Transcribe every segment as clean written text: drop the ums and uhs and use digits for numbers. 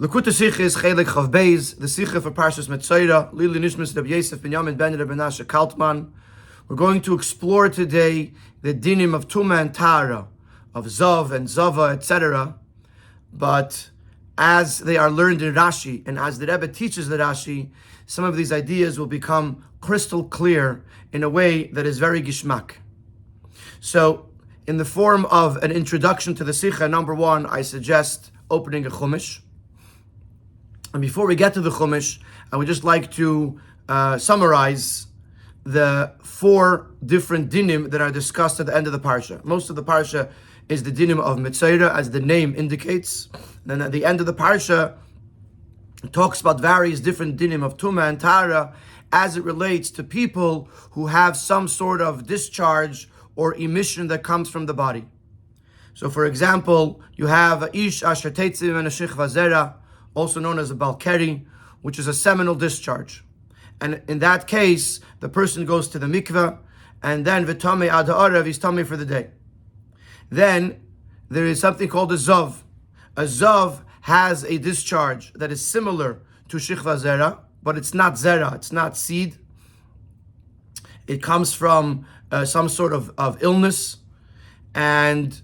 L'kuta Sikha is Chelek Chav Beis, the Sikha for Parshas Metzora, Lili Nishmas Rabbi Yosef ben Yamin ben Rabbi Menashe Kaltman. We're going to explore today the dinim of Tuma and Tara, of Zav and Zava, etc. But as they are learned in Rashi, and as the Rebbe teaches the Rashi, some of these ideas will become crystal clear in a way that is very gishmak. So, in the form of an introduction to the Sikha, number one, I suggest opening a Chumash. And before we get to the Chumash, I would just like to summarize the four different dinim that are discussed at the end of the parsha. Most of the parsha is the dinim of Metzora, as the name indicates. Then at the end of the parsha, it talks about various different dinim of Tuma and Tara as it relates to people who have some sort of discharge or emission that comes from the body. So for example, you have Ish Asher Teitzim and Ashich Vazera, also known as a Balkeri, which is a seminal discharge. And in that case, the person goes to the mikveh, and then V'tamei Ad Ha'arev, he's tamei for the day. Then there is something called a Zav. A Zav has a discharge that is similar to Shichva Zera, but it's not Zera, it's not seed. It comes from some sort of illness. And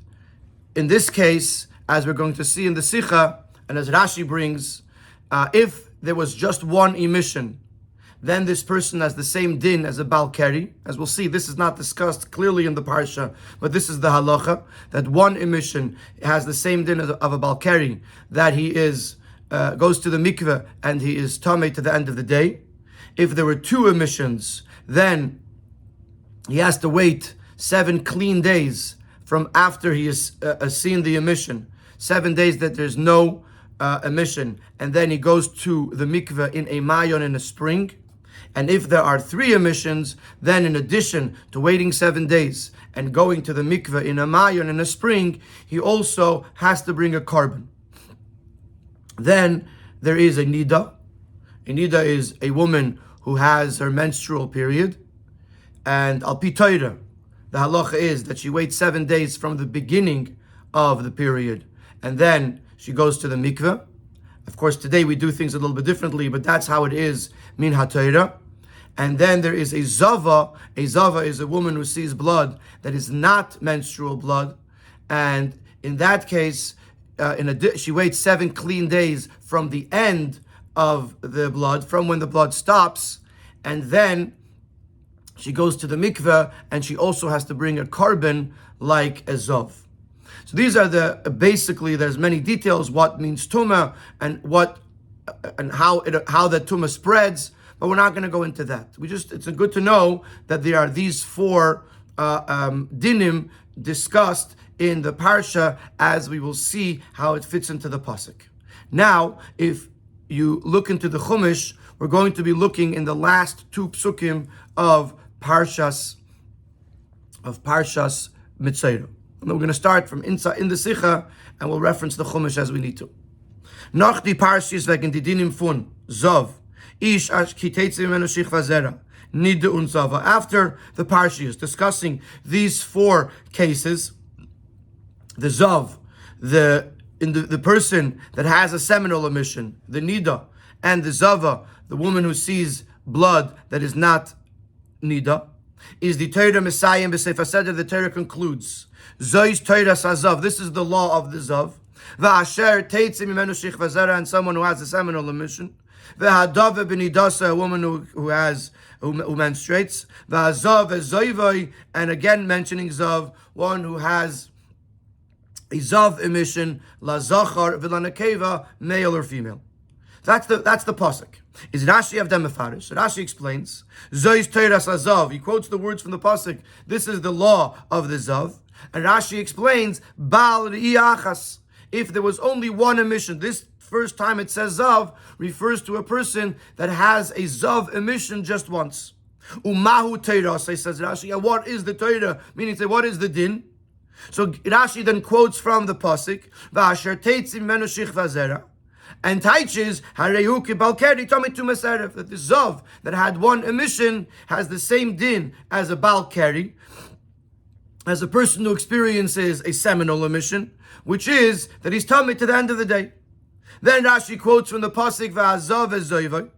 in this case, as we're going to see in the Sikha, and as Rashi brings, if there was just one emission, then this person has the same din as a Balkeri. As we'll see, this is not discussed clearly in the Parsha, but this is the halacha, that one emission has the same din of a Balkeri, that he is goes to the mikveh and he is tamei to the end of the day. If there were two emissions, then he has to wait 7 clean days from after he has seen the emission. 7 days that there's no emission, and then he goes to the mikveh in a mayon in a spring. And if there are 3 emissions, then in addition to waiting 7 days and going to the mikveh in a mayon in a spring, he also has to bring a carbon. Then there is a nida. A nida is a woman who has her menstrual period, and al pi Torah, the halacha is that she waits 7 days from the beginning of the period, and then she goes to the mikveh. Of course, today we do things a little bit differently, but that's how it is min ha-Torah. And then there is a zava. A zava is a woman who sees blood that is not menstrual blood, and in that case, she waits 7 clean days from the end of the blood, from when the blood stops, and then she goes to the mikveh, and she also has to bring a carbon like a zav. So these are basically, there's many details, what means tumah, and how the tumah spreads, but we're not going to go into that. It's good to know that there are these 4 dinim discussed in the parsha, as we will see how it fits into the pasuk. Now, if you look into the Chumash, we're going to be looking in the last 2 psukim of Parshas Metzora. And then we're going to start from inside in the Sikha, and we'll reference the Chumash as we need to. Nach die Parshas wegen die Dinim von Zav, Ish ash kiteitzim enu shichva zera, nida und Zava. After the Parshas discussing these 4 cases, the Zav, the person that has a seminal emission, the Nida, and the Zava, the woman who sees blood that is not Nida, is the Torah Messiah b'Sefer Seder. The Torah concludes, Zois Torah Sazav. This is the law of the Zav. Va'asher teitzim imenu shichva zera, and someone who has a seminal emission. V'hadava b'nidasa, a woman who menstruates. V'hazav ezoivoi, and again mentioning Zav, one who has a Zav emission, la zachar v'lanakeva, male or female. That's the pasuk. Is Rashi of them mefarish? Rashi explains, Zois Torah Sazav. He quotes the words from the pasuk. This is the law of the Zav. And Rashi explains, Bal Riachas. If there was only one emission, this first time it says Zav refers to a person that has a Zav emission just once. Umahu Torah, says Rashi. And what is the Torah? Meaning, say, what is the din? So Rashi then quotes from the pasuk, V'asher teitzim menu shichva zera, and teaches Harehu ki Balkeri tamei tumah seref, that the Zav that had one emission has the same din as a Balkeri, as a person who experiences a seminal emission, which is that he's tamei to the end of the day. Then Rashi quotes from the pasuk V'azav ezoivai,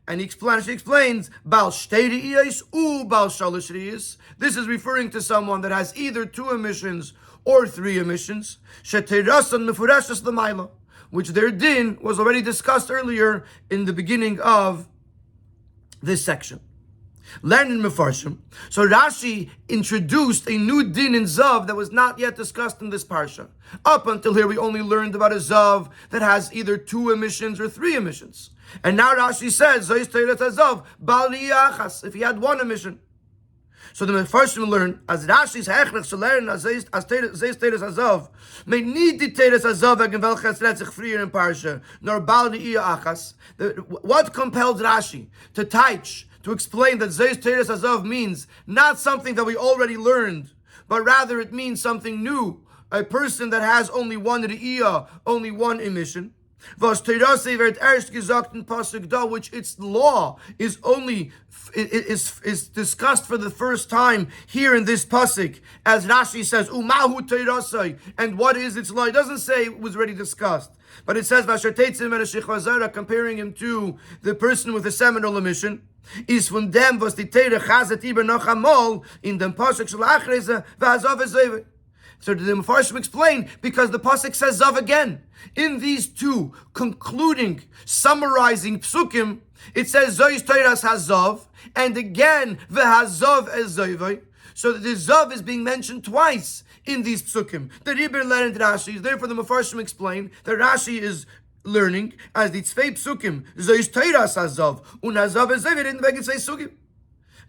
and he explains Bal shtei re'iyos u bal shalosh re'iyos. This is referring to someone that has either 2 emissions or 3 emissions. Shetirasan mefurashas l'mayla, which their din was already discussed earlier in the beginning of this section. Learning Mefarshim. So Rashi introduced a new din in Zav that was not yet discussed in this parsha. Up until here, we only learned about a Zav that has either 2 emissions or 3 emissions. And now Rashi says, if he had 1 emission. So the Mefarshim learn, as Rashi's hechrech to learn as Zeis Teres Hazav, may need the Teres Hazav again welches retzich frier in parsha, nor bal li'iyah achas. What compelled Rashi to teach, to explain that Zeis Teres Hazav means not something that we already learned, but rather it means something new, a person that has only 1 re'iyah, only 1 emission. Which its law is only is discussed for the first time here in this pasuk, as Rashi says, Umahu teirasai, and what is its law? It doesn't say it was already discussed, but it says comparing him to the person with a seminal emission. Is from them was the teire chazat iber noch amol in dem pasuk shel achreze v'azav ezeveh. So the Mefarshim explain, because the pasuk says Zav again. In these 2 concluding, summarizing psukim, it says Zois Teiras Hazav, and again V'Hazav Ezayvai. So the Zav is being mentioned twice in these psukim. The Rebbe learned Rashi. Therefore, the Mefarshim explain that Rashi is learning as the Tzvei psukim Zois Teiras Hazav und Hazav Ezayvai didn't make it say psukim.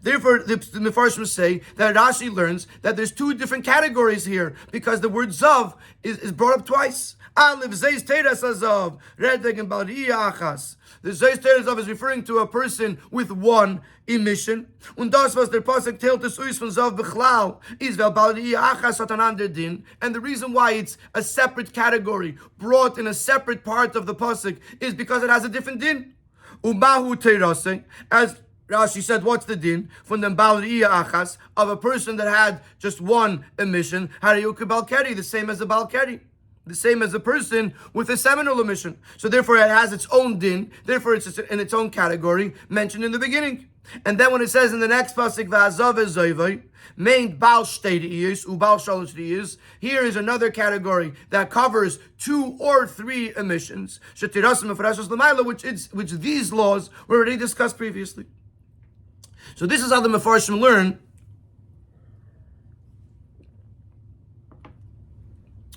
Therefore, the Mefarshim say that Rashi learns that there's 2 different categories here, because the word Zav is brought up twice. Aleph Zeis Teres Hazav, Redeg and Baliyah Achas. The Zeis Teres Hazav is referring to a person with 1 emission. Und das was der Pasuk teilt us us von Zav Bichlal is vel Baliyah Achas hat an ander din. And the reason why it's a separate category, brought in a separate part of the Pasuk, is because it has a different din. Umahu Teirase, as Rashi said, what's the din from the Baliyah Achas of a person that had just 1 emission? Hariyuk Balkeri, the same as a Balkeri, the same as a person with a seminal emission. So therefore, it has its own din. Therefore, it's in its own category mentioned in the beginning. And then when it says in the next pasuk, "V'azav ezayvai," named Baal shtei re'iyos u Baal shalosh re'iyos, here is another category that covers 2 or 3 emissions. Shetirasim mefurashos l'mayla, which these laws were already discussed previously. So this is how the Mefarshim learn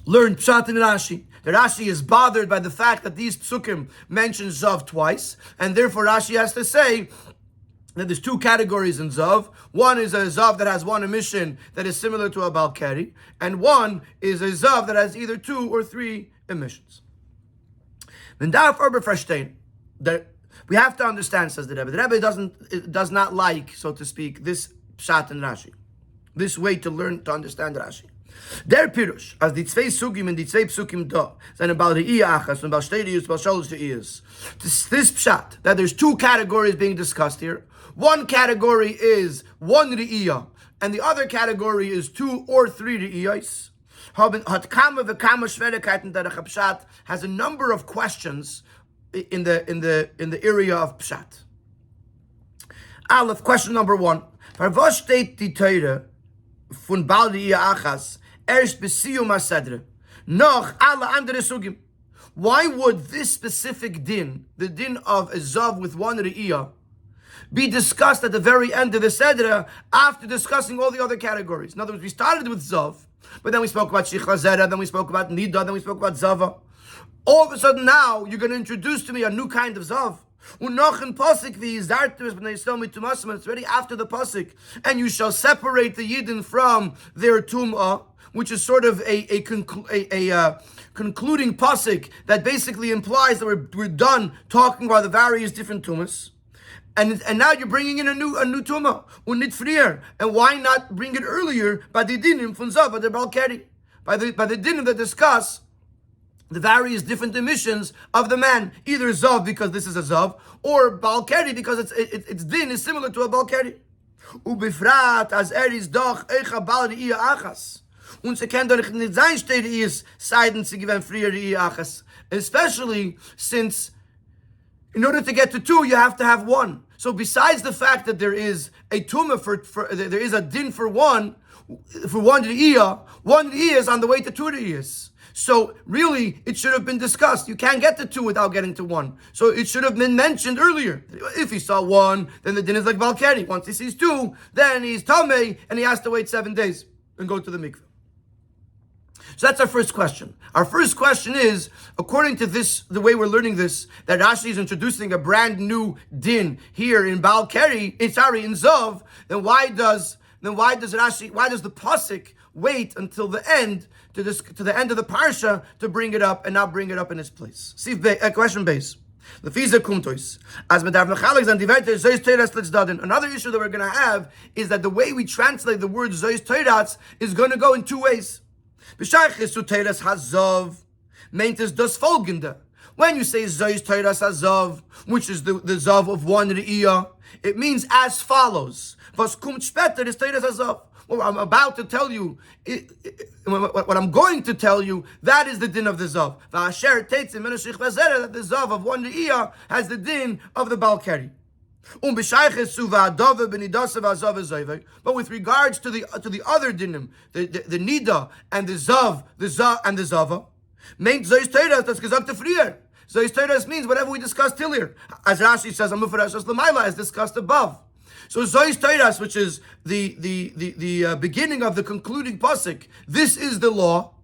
Pshat in Rashi. The Rashi is bothered by the fact that these psukim mention Zav twice, and therefore Rashi has to say that there's 2 categories in Zav. One is a Zav that has 1 emission that is similar to a Balkeri, and one is a Zav that has either 2 or 3 emissions. We have to understand, says the Rebbe. The Rebbe does not like, so to speak, this Pshat in Rashi, this way to learn to understand Rashi. Der Pirush, as die 2 Sugim and die 2 Psukim da, seine Bal Re'iyah Achas and Bal Shtei Re'iyos, Bal Shalosh Re'iyos. This Pshat, that there's 2 categories being discussed here. One category is 1 Re'iyah, and the other category is 2 or 3 Re'iyos. Hat Kama v'Kama Shverigkeiten der Pshat has a number of questions in the area of Pshat. Aleph, question number 1. Was steht die Teure von Bal Re'iyah Achas erst b'siyum hasedre, noch alle andere sugim? Why would this specific din, the din of a zav with 1 re'iyah, be discussed at the very end of the sedra after discussing all the other categories? In other words, we started with zav, but then we spoke about shichla zera, then we spoke about nida, then we spoke about zava. All of a sudden now, you're going to introduce to me a new kind of zav. It's already after the pasuk, and you shall separate the yidden from their tum'ah, which is sort of a concluding pasuk that basically implies that we're done talking about the various different tumas, and now you're bringing in a new tumah unit frier, and why not bring it earlier by the dinim from zav the balkeri, by the dinim that discuss the various different emissions of the man, either zav because this is a zav, or balkeri because its din is similar to a balkeri. Ubifrat as is doch echa bal re'iyah achas. Und sie können doch nicht sein, steht ist, seiden sie gewinnen früher re'iyah achas. especially since in order to get to 2, you have to have 1. So besides the fact that there is a tumah there is a din for 1 re'iyah, 1 re'iyah is on the way to 2 re'iyahs. So really, it should have been discussed. You can't get to 2 without getting to 1. So it should have been mentioned earlier. If he saw 1, then the din is like Balkari. Once he sees 2, then he's Tameh, and he has to wait 7 days and go to the mikveh. So that's our first question. Our first question is, according to this, the way we're learning this, that Rashi is introducing a brand new din here in Balkari, in Zav, then why does the pasuk wait until the end to the end of the parsha to bring it up and not bring it up in its place? See, question base. Another issue that we're going to have is that the way we translate the word Zois Teiratz is going to go in 2 ways. When you say Zois Teiras Hazav, which is the Zav of 1 Re'iyah, it means as follows. Was kommt später is Teiras Hazav. What I'm about to tell you, what I'm going to tell you, that is the din of the Zav. That the Zav of 1 Re'iyah has the din of the Balkari. But with regards to the other dinim, the nida and the zav and the zava, meint Zois Teiras das gesagt früher. Zois Teiras means whatever we discussed till here, as Rashi says, as discussed above. So Zois Teiras, which is the beginning of the concluding pasuk, this is the law.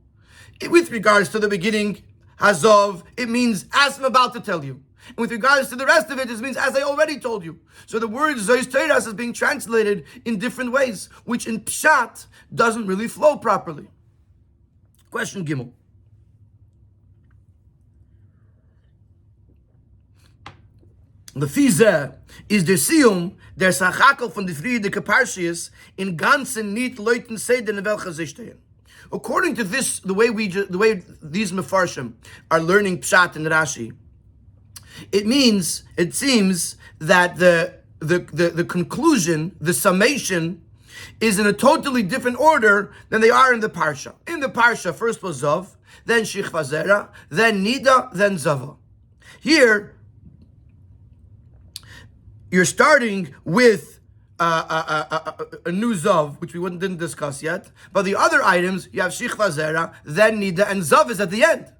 With regards to the beginning hazav, it means as I'm about to tell you. And with regards to the rest of it, it means as I already told you. So the word Zois Teiras is being translated in different ways, which in Pshat doesn't really flow properly. Question Gimel. The Fizeh is der Siyum, der Sachakel von the Friedeke Parshias in ganzen nicht Leuten Seiden in welcher sie stehen. According to this, the way these Mefarshim are learning Pshat and Rashi, it seems that the conclusion, the summation, is in a totally different order than they are in the Parsha. In the Parsha, first was Zav, then Shichva Zera, then Nida, then Zava. Here, you're starting with a new Zav, which we didn't discuss yet. But the other items, you have Shichva Zera, then Nida, and Zav is at the end.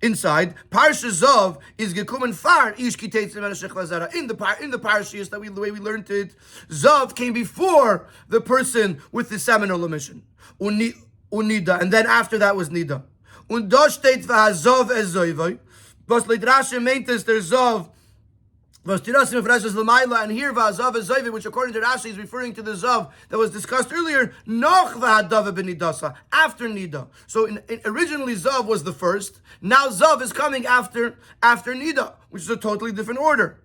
Inside, Parsha Zav is gekumen far ish kiteitzim and Shichva Zera. In the Parshas the way we learned it, Zav came before the person with the seminal emission. Unida, and then after that was Nida. Und da steht v'hazav es Zoivai. Was leit Rashi meint is der Zav. And here Vazav is Zoive, which according to Rashi is referring to the Zav that was discussed earlier, Noch v'hadava b'nidasa, after Nida. So originally Zav was the first, now Zav is coming after Nida, which is a totally different order.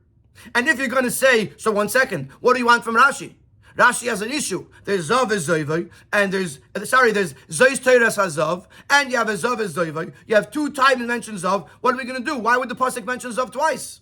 And if you're going to say, so 1 second, what do you want from Rashi? Rashi has an issue. There's Zav as Zoive, and there's Zois Teiras HaZav, and you have a Zav as Zoive. You have 2 times mentioned Zav. What are we going to do? Why would the pasuk mention Zav twice?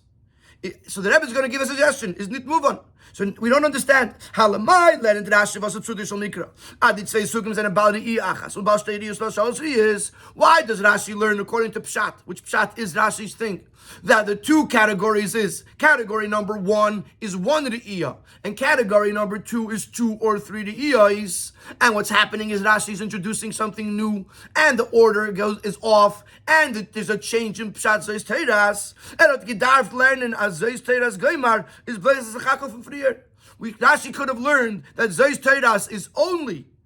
So the Rebbe is going to give a suggestion. Is nit move on. So we don't understand. Halamai lernt Rashi was a traditional mikra. Adit say sugim and about the achas. Und bald is why does Rashi learn according to Pshat, which Pshat is Rashi's thing, that the 2 categories is category number 1 is 1 re'iyah, and category number 2 is 2 or 3 re'iyahs. And what's happening is Rashi is introducing something new, and the order is off, and there's a change in Pshat Zois Teiras. And what gedarf lernen as Zois Teiras Goimar is blazes a chakel from frier. Rashi could have learned that Zois Teiras is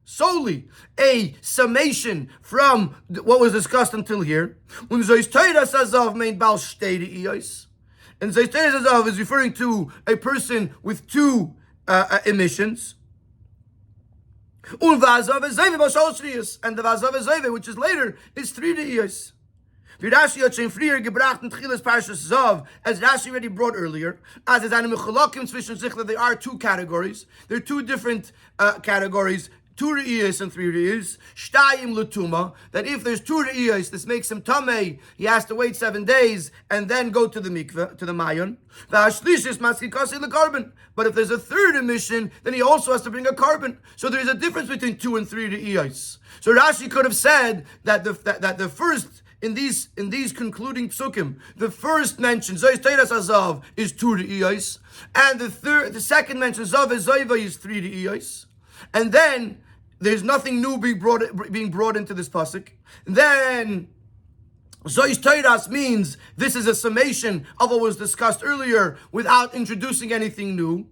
solely a summation from what was discussed until here. When Zois Teiras Hazav meant Bal Shtei Re'iyos, and Zois Teiras Hazav is referring to a person with 2 emissions. And the Vazav Ezeve, which is later, is 3 Re'iyos. As Rashi already brought earlier, there are 2 categories. There are 2 different categories, 2 re'iyos and 3 re'iyos. Shtayim l'tuma, that if there's 2 re'iyos, this makes him tamei. He has to wait 7 days and then go to the mikveh, to the mayon. But if there's a 3rd emission, then he also has to bring a carbon. So there is a difference between 2 and 3 re'iyos. So Rashi could have said that the first in these concluding psukim, the first mention Zois Teiras Azav is 2 re'iyos, and the second mention Zav Zoivai is 3 re'iyos, and then there's nothing new being brought into this pasuk. Then Zois Teiras means this is a summation of what was discussed earlier without introducing anything new,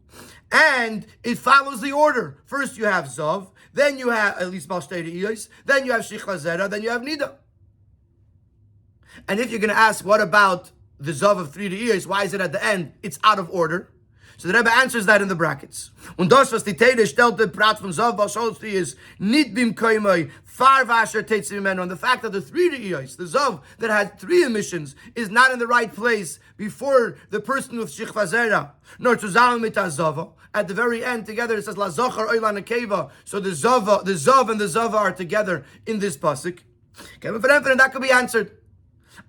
and it follows the order. First you have Zav, then you have at least Balshtei re'iyos, then you have Shichva Zera, then you have Nida. And if you're going to ask, what about the Zav of 3 re'iyos? Why is it at the end? It's out of order. So the Rebbe answers that in the brackets. Und das, was die Teide stellte, Prat von Zav, was Holzti is, nit bim koimoi, far vasher teitzi mimeno. And the fact that the 3 re'iyos, the Zav that had 3 emissions, is not in the right place before the person with Shichva Zera, nor zusammen mit Zava. At the very end, together, it says, La Zochar Oilan Akeva. So the Zav and the Zava are together in this pasuk. Okay, but for them, that could be answered.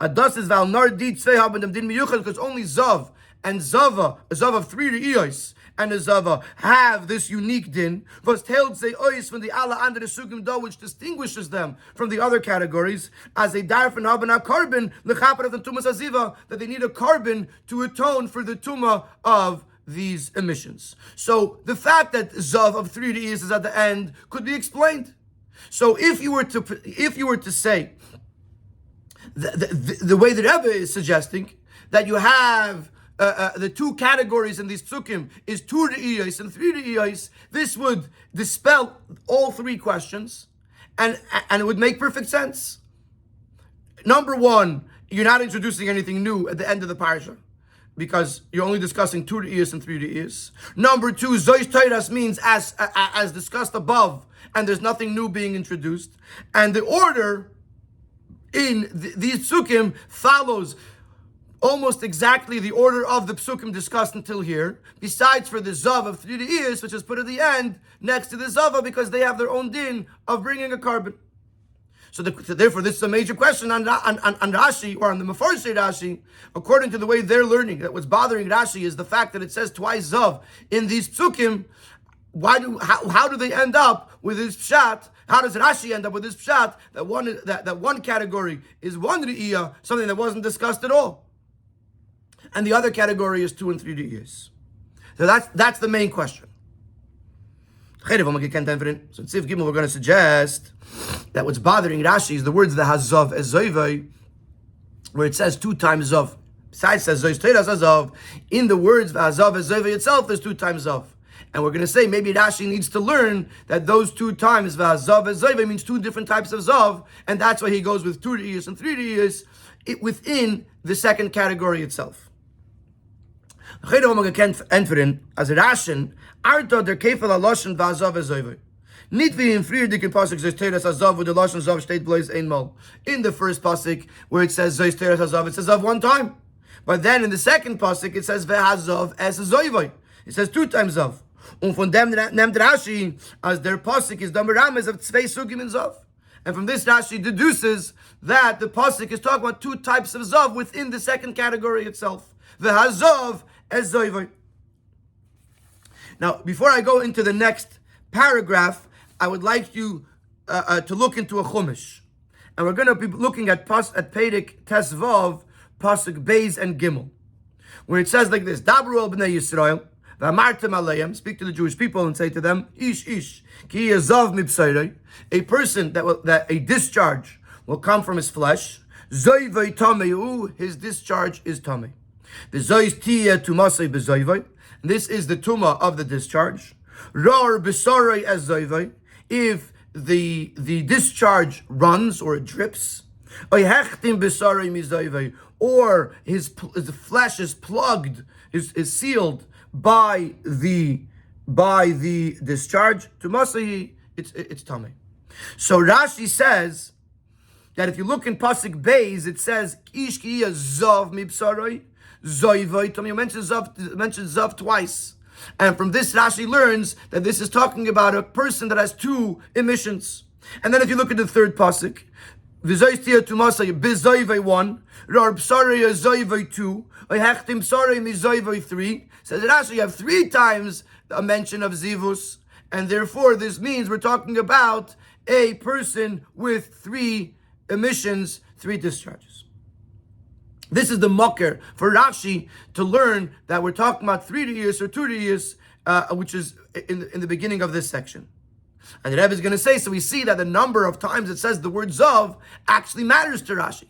Adas is val nor dit zwei haben dem din miyuchad, because only Zav and Zava, a Zav of 3 re'iyos, and a Zava have this unique din. Was held say ois from the Allah under the sugim do, which distinguishes them from the other categories, as a darfen haben a carbon lechaper of the tumas aziva, that they need a carbon to atone for the tuma of these emissions. So the fact that Zav of 3 re'iyos is at the end could be explained. So if you were to say the way the Rebbe is suggesting, that you have the 2 categories in these psukim is 2 re'iyos and 3 re'iyos, this would dispel all 3 questions, and it would make perfect sense. Number 1, you're not introducing anything new at the end of the parasha, because you're only discussing 2 re'iyos and 3 re'iyos. Number 2, Zois Teiras means as discussed above, and there's nothing new being introduced. And the order in these psukim follows almost exactly the order of the psukim discussed until here, besides for the Zav of 3 re'iyos, which is put at the end next to the Zava, because they have their own din of bringing a carbon. So therefore, this is a major question on Rashi, or on the Mefarshei Rashi, according to the way they're learning. That what's bothering Rashi is the fact that it says twice Zav in these psukim. How do they end up with this pshat? How does Rashi end up with this pshat that one category is 1 re'iyah, something that wasn't discussed at all, and the other category is 2 and 3 re'iyos? So that's the main question. So in Sif Gimel, we're going to suggest that what's bothering Rashi is the words the Hazav Ezoivai, where it says 2 times Zav. Besides, it says Zois Teiras Hazav. In the words the Hazav Ezoivai itself, there's 2 times Zav. And we're going to say maybe Rashi needs to learn that those 2 times Zav Ezoivai means 2 different types of Zav, and that's why he goes with 2 re'iyos and 3 re'iyos within the second category itself. As Rashin, Arta der Kefel HaLoshen v'Hazav Ezoivai. Nit wie in früher dicken Pasuk Zois Teiras Hazav, wo the Loshen Zav steht bloß einmal. In the first Pasuk, where it says Zois Teiras Hazav, it says Zav 1 time. But then in the second Pasuk, it says V'Hazav es Ezoivai. It says 2 times Zav. Und von dem nimmt Rashi, as der Pasuk is Damarames of 2 Sugim in Zav. And from this Rashi deduces that the Pasuk is talking about 2 types of Zav within the second category itself. V'Hazav es Zoivai. Now, before I go into the next paragraph, I would like you to look into a Chumash. And we're going to be looking at Perek Tesvav, Pasuk Beis and Gimel, where it says like this: Dabru el b'nei Yisrael, v'amartem aleim, speak to the Jewish people and say to them, Ish, ki yazav mibsayrei, a person that a discharge will come from his flesh, zoivei tameu, his discharge is tamei. The zois tiyeh tumasei b'zoivei, this is the tuma of the discharge. Rar b'sarei as zoivei, if the discharge runs or it drips, or his flesh is plugged, is sealed by the discharge, to Masahi, it's tummy. So Rashi says that if you look in Pasuk Beis, it says Ish ki zav mibsaroi zoivoi tummy. Mentions zav twice. And from this, Rashi learns that this is talking about a person that has 2 emissions. And then if you look at the third pasuk, v'zoistia tumasay b'zoivay 1, rar psarei zoivay 2, oyhechtim psarei mizoivay 3. Says Rashi, you have 3 times a mention of zivus, and therefore this means we're talking about a person with 3 emissions, 3 discharges. This is the mocker for Rashi to learn that we're talking about 3 years or 2 years, which is in the beginning of this section. And the Rebbe is going to say, so we see that the number of times it says the word Zav actually matters to Rashi.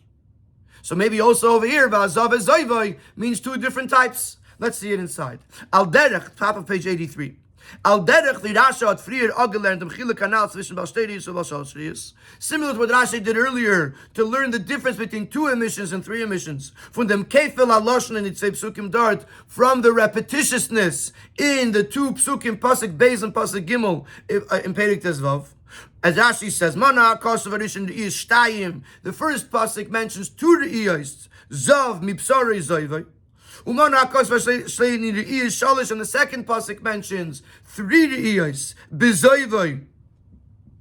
So maybe also over here, Zav Zayvai means 2 different types. Let's see it inside. Al Derech, top of page 83. Al derech the Rasha at frier agelernt im chile kanal zwischen Balstedius and Balshalshrius. Similar to what Rashi did earlier, to learn the difference between 2 emissions and 3 emissions. From them kefel aloshen and itzei psukim dart, from the repetitiousness in the 2 psukim pasuk beis and pasuk gimel in Perek Tezvav. As Rashi says, Mana Kosovarishan is Shtayim. The first pasuk mentions 2 re'iyos, Zav mipsarei zayvai. And the second pasuk mentions 3 re'iyos, B'zayvai,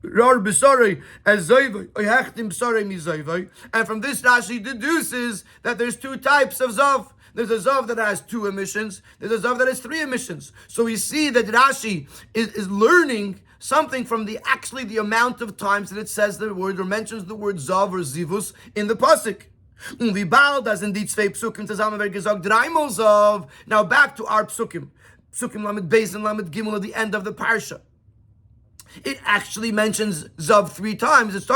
Rar b'sarei as zayvai, Oyhechtim b'sarei mizayvai. And from this Rashi deduces that there's 2 types of Zav. There's a Zav that has 2 emissions. There's a Zav that has 3 emissions. So we see that Rashi is learning something from the amount of times that it says the word or mentions the word Zav or Zivus in the pasuk. Now back to our psukim. Psukim Lamed Beis and Lamed Gimel at the end of the parsha. It actually mentions Zav 3 times. It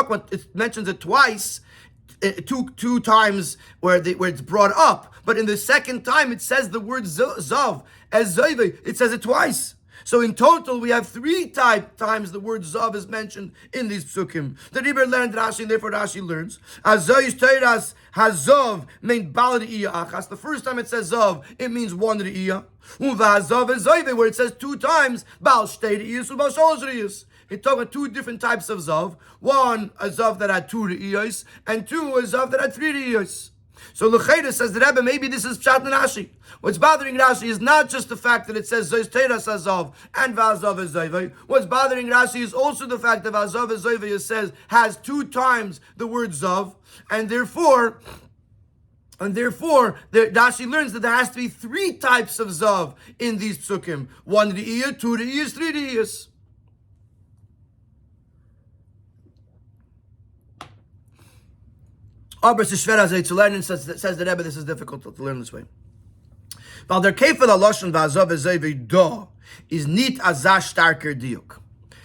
mentions it twice, two times where it's brought up. But in the second time, it says the word Zav as Zayve. It says it twice. So in total, we have 3 times the word Zav is mentioned in these psukim. The Rebbe learned Rashi, and therefore Rashi learns. Azoyis Teiras Hazav meant Bal Re'iyah Achas. The first time it says Zav, it means 1 Re'iyah. Uvahazav is Zayve, where it says 2 times Bal Shtei Re'iyos, Ubal Shalosh Re'iyos. It talks about 2 different types of Zav. 1, a Zav that had 2 Re'iyos, and 2, a Zav that had 3 Re'iyos. So L'cheira says the Rebbe, maybe this is Pshat and Rashi. What's bothering Rashi is not just the fact that it says Zois Teiras Hazav and V'azav Ezayvei. What's bothering Rashi is also the fact that V'azav Ezayvei says has 2 times the word Zav, and therefore Rashi learns that there has to be 3 types of Zav in these psukim: 1 Re'iyah, 2 Re'iyahs, 3 Re'iyahs. Aber es ist schwer, to learn, and says the Rebbe, this is difficult to learn this way. Weil der Kefel Aloshon V'azav Ezayvei da is nit azah starker diuk.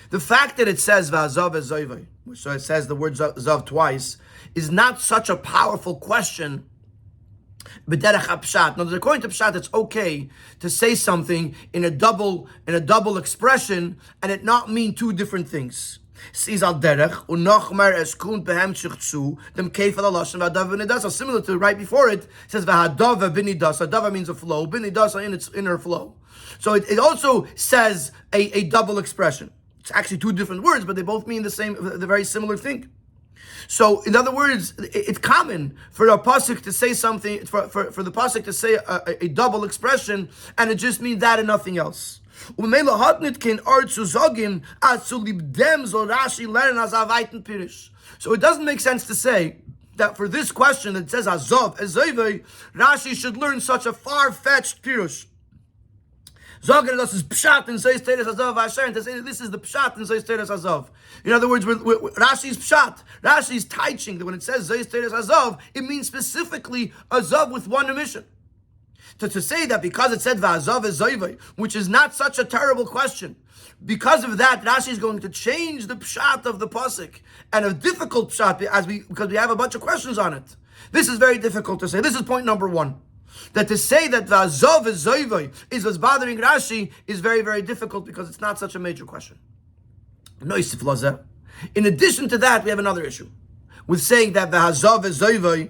The fact that it says V'azav Ezayvei, so it says the word Zav twice, is not such a powerful question. B'derech hapshat. Now, according to Pshat, it's okay to say something in a double expression and it not mean 2 different things. Similar to right before it says v'hadava b'nidas. Hadava means a flow. B'nidas in its inner flow. So it also says a double expression. It's actually 2 different words, but they both mean the very similar thing. So in other words, it's common for a pasuk to say something, for the pasuk to say a double expression, and it just means that and nothing else. So it doesn't make sense to say that for this question that says Hazav, Ezayvei, Rashi should learn such a far-fetched pirush. Zoger, das ist Pshat and Zois Teres Hazav Asher, and to say this is the Pshat and Zois Teres Hazav. In other words, Rashi's Pshat, Rashi's teaching that when it says Zois Teres Hazav, it means specifically a Zav with 1 emission. To say that because it said V'azav Ezayvei, which is not such a terrible question, because of that, Rashi is going to change the pshat of the pasuk, and a difficult pshat because we have a bunch of questions on it. This is very difficult to say. This is point number 1. That to say that V'azav Ezayvei is what's bothering Rashi is very, very difficult because it's not such a major question. In addition to that, we have another issue with saying that V'azav Ezayvei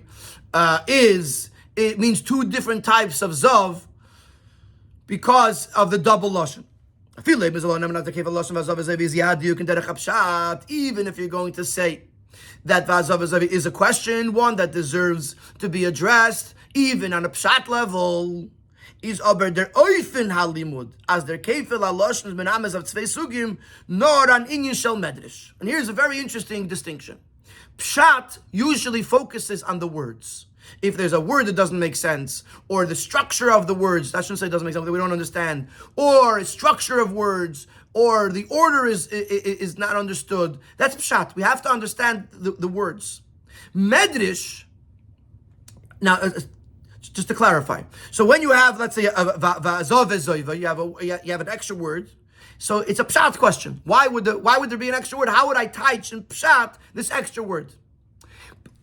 it means 2 different types of Zav because of the double Lashon. Even if you're going to say that V'azav Ezayvei is a question, one that deserves to be addressed, even on a Pshat level, is aber der Oifen halimud, as der Kefel Aloshon Menames of Tzvei Sugim, nor an Inyan Shel Medrash. And here's a very interesting distinction. Pshat usually focuses on the words. If there's a word that doesn't make sense, or the structure of the words, I shouldn't say it doesn't make sense, that we don't understand, or a structure of words, or the order is not understood, that's pshat. We have to understand the words. Medrash, now, just to clarify, so when you have, let's say, va'azov ezoiva, you have an extra word. So it's a pshat question. Why would there be an extra word? How would I teach in pshat this extra word?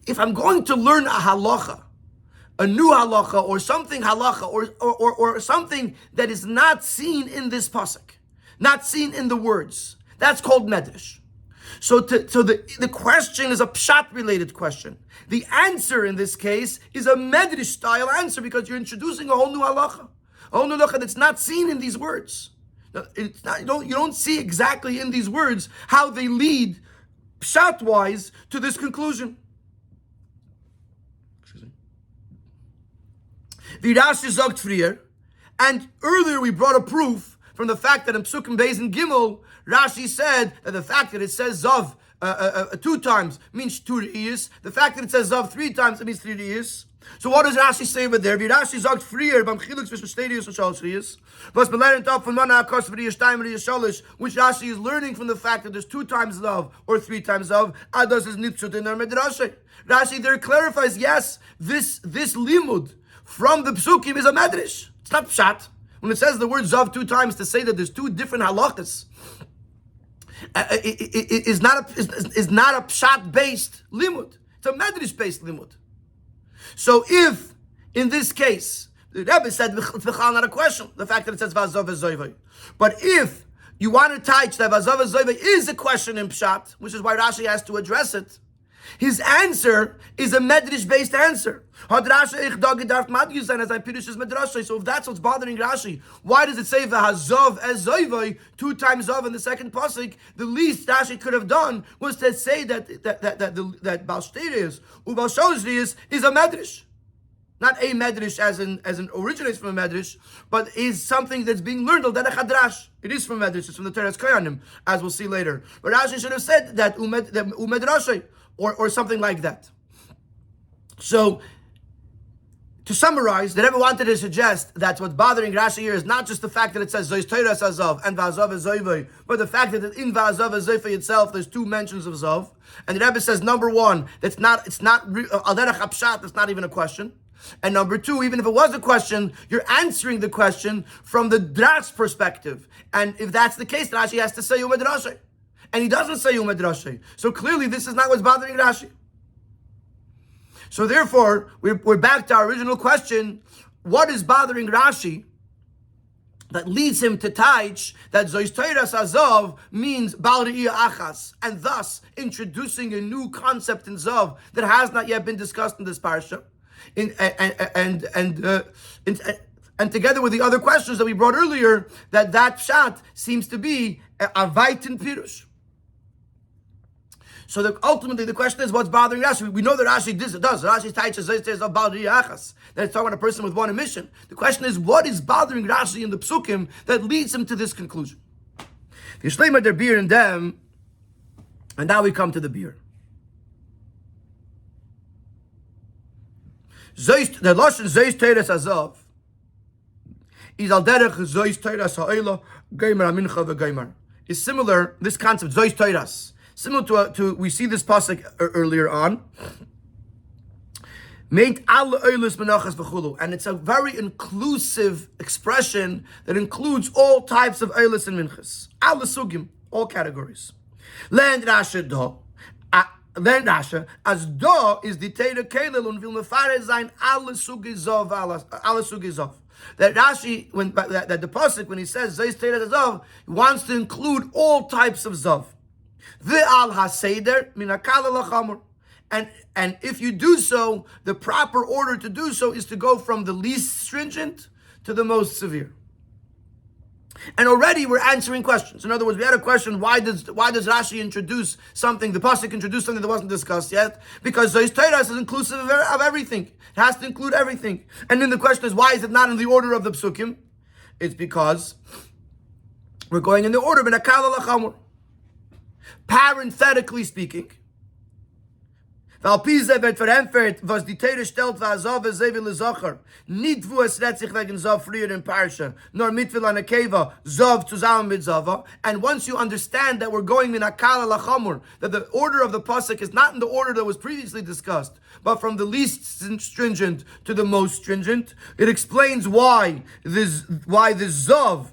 If I'm going to learn a halacha, a new halacha, or something halacha, or something that is not seen in this pasuk, not seen in the words, that's called medrash. So the question is a pshat-related question. The answer in this case is a medrash-style answer because you're introducing a whole new halacha that's not seen in these words. It's not, you don't see exactly in these words how they lead pshat-wise to this conclusion. Rashi sagt früher, and earlier we brought a proof from the fact that in Psukim Beis and Gimel, Rashi said that the fact that it says Zav 2 times means 2 re'iyos. The fact that it says Zav 3 times, it means 3 re'iyos. So what does Rashi say over there? Rashi sagt früher beim Chiluk zwischen 2 re'iyos und 3 re'iyos. Was man lernt up from Mana Akos re'iyos 2 re'iyos 3, which Rashi is learning from the fact that there's 2 times Zav or 3 times Zav. Adas is nitzut in our Medrash. Rashi there clarifies, yes, this limud from the Psukim is a medrash. It's not pshat. When it says the word zav 2 times to say that there's 2 different halachas, is not a pshat-based limud. It's a medrash-based limud. So if, in this case, the Rebbe said, not a question, the fact that it says vazav ezoivai. But if you want to teach that vazav ezoivai is a question in pshat, which is why Rashi has to address it, his answer is a medrash-based answer. So if that's what's bothering Rashi, why does it say v'hazov ezoivai 2 times zav in the second pasuk? The least Rashi could have done was to say that Bal Shteiriyos u'Bal Sholishiyos is a medrash, not a medrash as in originates from a medrash, but is something that's being learned al derech hadrash. It is from medrash. It's from the Teres Koyanim, as we'll see later. But Rashi should have said that umedrashay or something like that. So, to summarize, the Rebbe wanted to suggest that what's bothering Rashi here is not just the fact that it says Zois Teiras Azav and Va'azav Ezoivai, but the fact that in Va'azav Ezoivai itself there's 2 mentions of Zav. And the Rebbe says, number 1, it's not Al Derech HaPshat, that's not even a question. And number 2, even if it was a question, you're answering the question from the Drash perspective. And if that's the case, Rashi has to say Umed Rashi. And he doesn't say Umed Rashi. So clearly this is not what's bothering Rashi. So therefore, we're back to our original question. What is bothering Rashi that leads him to teach that Zois Teiras Azav means Bal Re'iyah Achas, and thus introducing a new concept in Zav that has not yet been discussed in this parsha, and together with the other questions that we brought earlier, that pshat seems to be a Vaitin Pirush. So ultimately the question is, what's bothering Rashi? We know that Rashi does. Rashi teaches of Bal Re'iyah Achas, that it's talking about a person with one emission. The question is, what is bothering Rashi in the Psukim that leads him to this conclusion? The Yishleima der beer and them, and now we come to the beer. The Lashon Zois Teiras Azav is al derech Zois Teiras ha'olah Geimer Amincha v'Geimer. Is similar, this concept, Zois Teiras, similar to we see this pasuk earlier on. Made al oilus menachas v'chulu, and it's a very inclusive expression that includes all types of oilus and minchas, al sugim, all categories. Land rasha do, land rasha as do is the teira kelel und vil mefarer sein alle sugizov, alle sugizov. That Rashi, that the pasuk when he says Zois Teiras Azav, he wants to include all types of zav. Ve'al haseder min hakal lachamor, and if you do so, the proper order to do so is to go from the least stringent to the most severe. And already we're answering questions. In other words, we had a question: why does Rashi introduce something? The pasuk introduced something that wasn't discussed yet, because Zois Teiras is inclusive of everything. It has to include everything. And then the question is, why is it not in the order of the psukim? It's because we're going in the order of Menakal Lachamor. Parenthetically speaking, Weil Pisa wird verempfert, was die Teire stellt, war Zav es Zevi lezacher. Nicht wo es redt sich wegen Zav früher in Parsha, nor mitvil an Akeva, Zav zusammen mit Zava. And once you understand that we're going in Akala lachamur, that the order of the pasuk is not in the order that was previously discussed, but from the least stringent to the most stringent, it explains why this Zav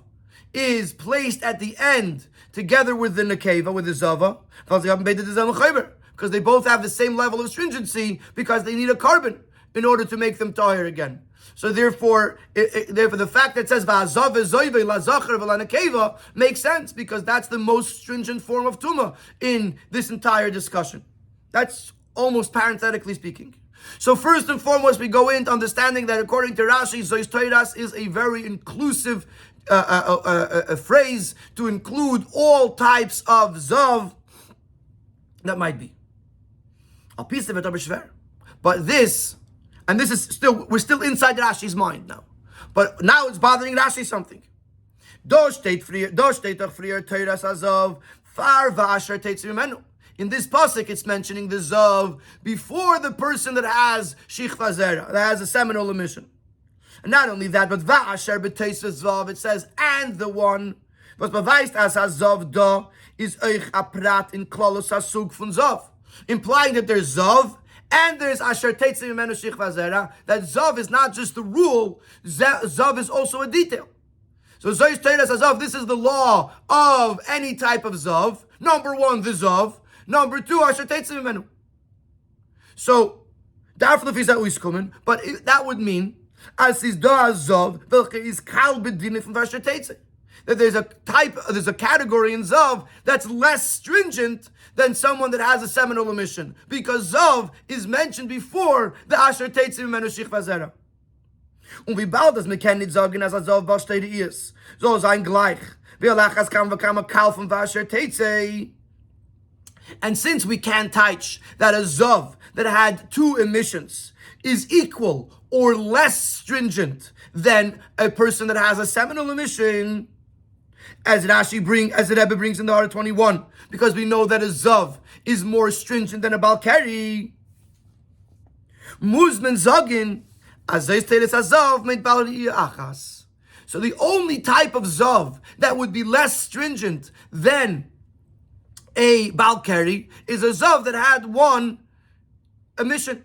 is placed at the end together with the Nekeva, with the Zava, because they both have the same level of stringency, because they need a carbon in order to make them tahir again. So therefore the fact that it says va'azav zoyve la zachar v'la nekeva makes sense, because that's the most stringent form of tuma in this entire discussion. That's almost parenthetically speaking. So first and foremost, we go into understanding that according to Rashi, Zois Toiras is a very inclusive a phrase to include all types of zav that might be. A piece of it, but this, and this is still, we're still inside Rashi's mind now. But now it's bothering Rashi something. In this pasuk, it's mentioning the zav before the person that has shichva zera, that has a seminal emission. And not only that, but va'asher b'teisves zav, it says, and the one, but beweist as zav da is euch aprat in klalos hasug fun zav, implying that there's zav and there's asher teitzim imenu shichva zera. That zav is not just the rule; zav is also a detail. So zois teiras zav. This is the law of any type of zav. Number one, the zav. Number two, asher teitzim imenu. So therefore, if that is coming, but that would mean as is da zav welche is kal bedinif from asher teitzim. That there's a category in zav that's less stringent than someone that has a seminal emission, because zav is mentioned before the asher teitzim imenu shichva zera. Und wie bald das wir können nicht sagen, als zav bastede ist, so sein gleich. Wir lachas kam kal von asher teitzim. And since we can't teach that a zav that had two emissions is equal or less stringent than a person that has a seminal emission, as the Rebbe brings in the Hara 21, because we know that a zav is more stringent than a balkari. Muzman zagin azayis teres azav made balri achas. So the only type of zav that would be less stringent than a balkari is a zav that had one emission.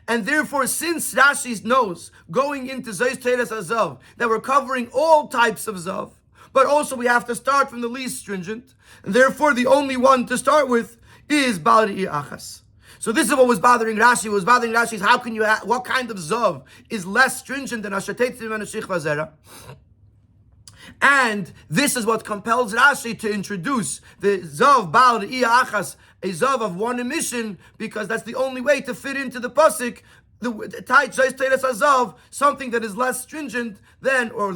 And therefore, since Rashi knows going into Zayis Teres Azav that we're covering all types of zav, but also we have to start from the least stringent, and therefore the only one to start with is Balri Achas. So this is what was bothering Rashi. What was bothering Rashi is how can you what kind of zav is less stringent than Asher Teitzim and Shichva Zera? And this is what compels Rashi to introduce the zav Baal Re'iyah Achas, a zav of one emission, because that's the only way to fit into the pasuk, the tight Zayis Teres Azav, something that is less stringent than, or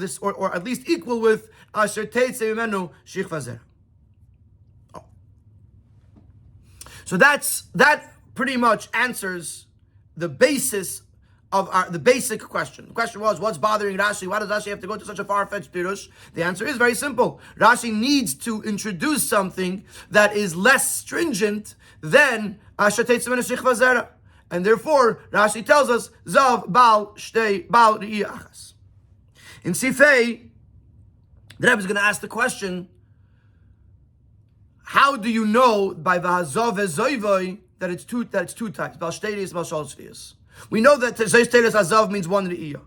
at least equal with Asher Teitzim Imenu Shichva Zera. So that pretty much answers the basis of the basic question. The question was, what's bothering Rashi? Why does Rashi have to go to such a far-fetched pirush? The answer is very simple. Rashi needs to introduce something that is less stringent than Asher Teitzim Imenu Shichva Zera. And therefore, Rashi tells us, Zav Baal Shtei Baal Re'iyah Achas. In Sifei, the Rebbe is going to ask the question, how do you know by Vahazav Ezoivoi that it's two types, Baal Shteiris, Baal Shalshteiris? We know that Zayis Teres Azav means one Re'iyah.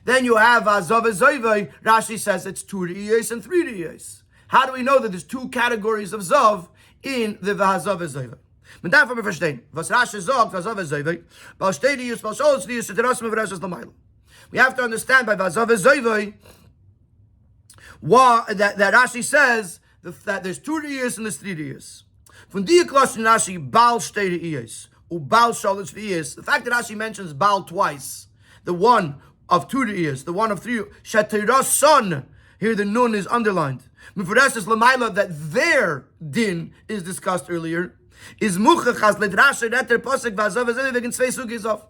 Then you have Vahazav Ezoivoi, Rashi says it's two Re'iyahs and three Re'iyahs. How do we know that there's two categories of Zav in the Vahazav Ezoivoi? Man darf aber verstehen, was Rashi sagt, was Vahazav Ezoivoi, Baal Shteiris, Baal Shalshteiris, Shederasme V'Reshas L'mayla. We have to understand by Vahazav Ezoivoi that Rashi says that there's two Re'iyahs and there's three Re'iyahs. From the Klash in Rashi, Baal Shtei Re'iyahs, or Baal Shalosh Re'iyahs, the fact that Rashi mentions Baal twice, the one of two Re'iyahs, the one of three, Sheteiras son, here the nun is underlined. Mifureshas L'mayla, that their din is discussed earlier, is Muchachas L'drashe Reter Posek Vahazav Ezoivoi V'gin Tzvei Sugi Zav.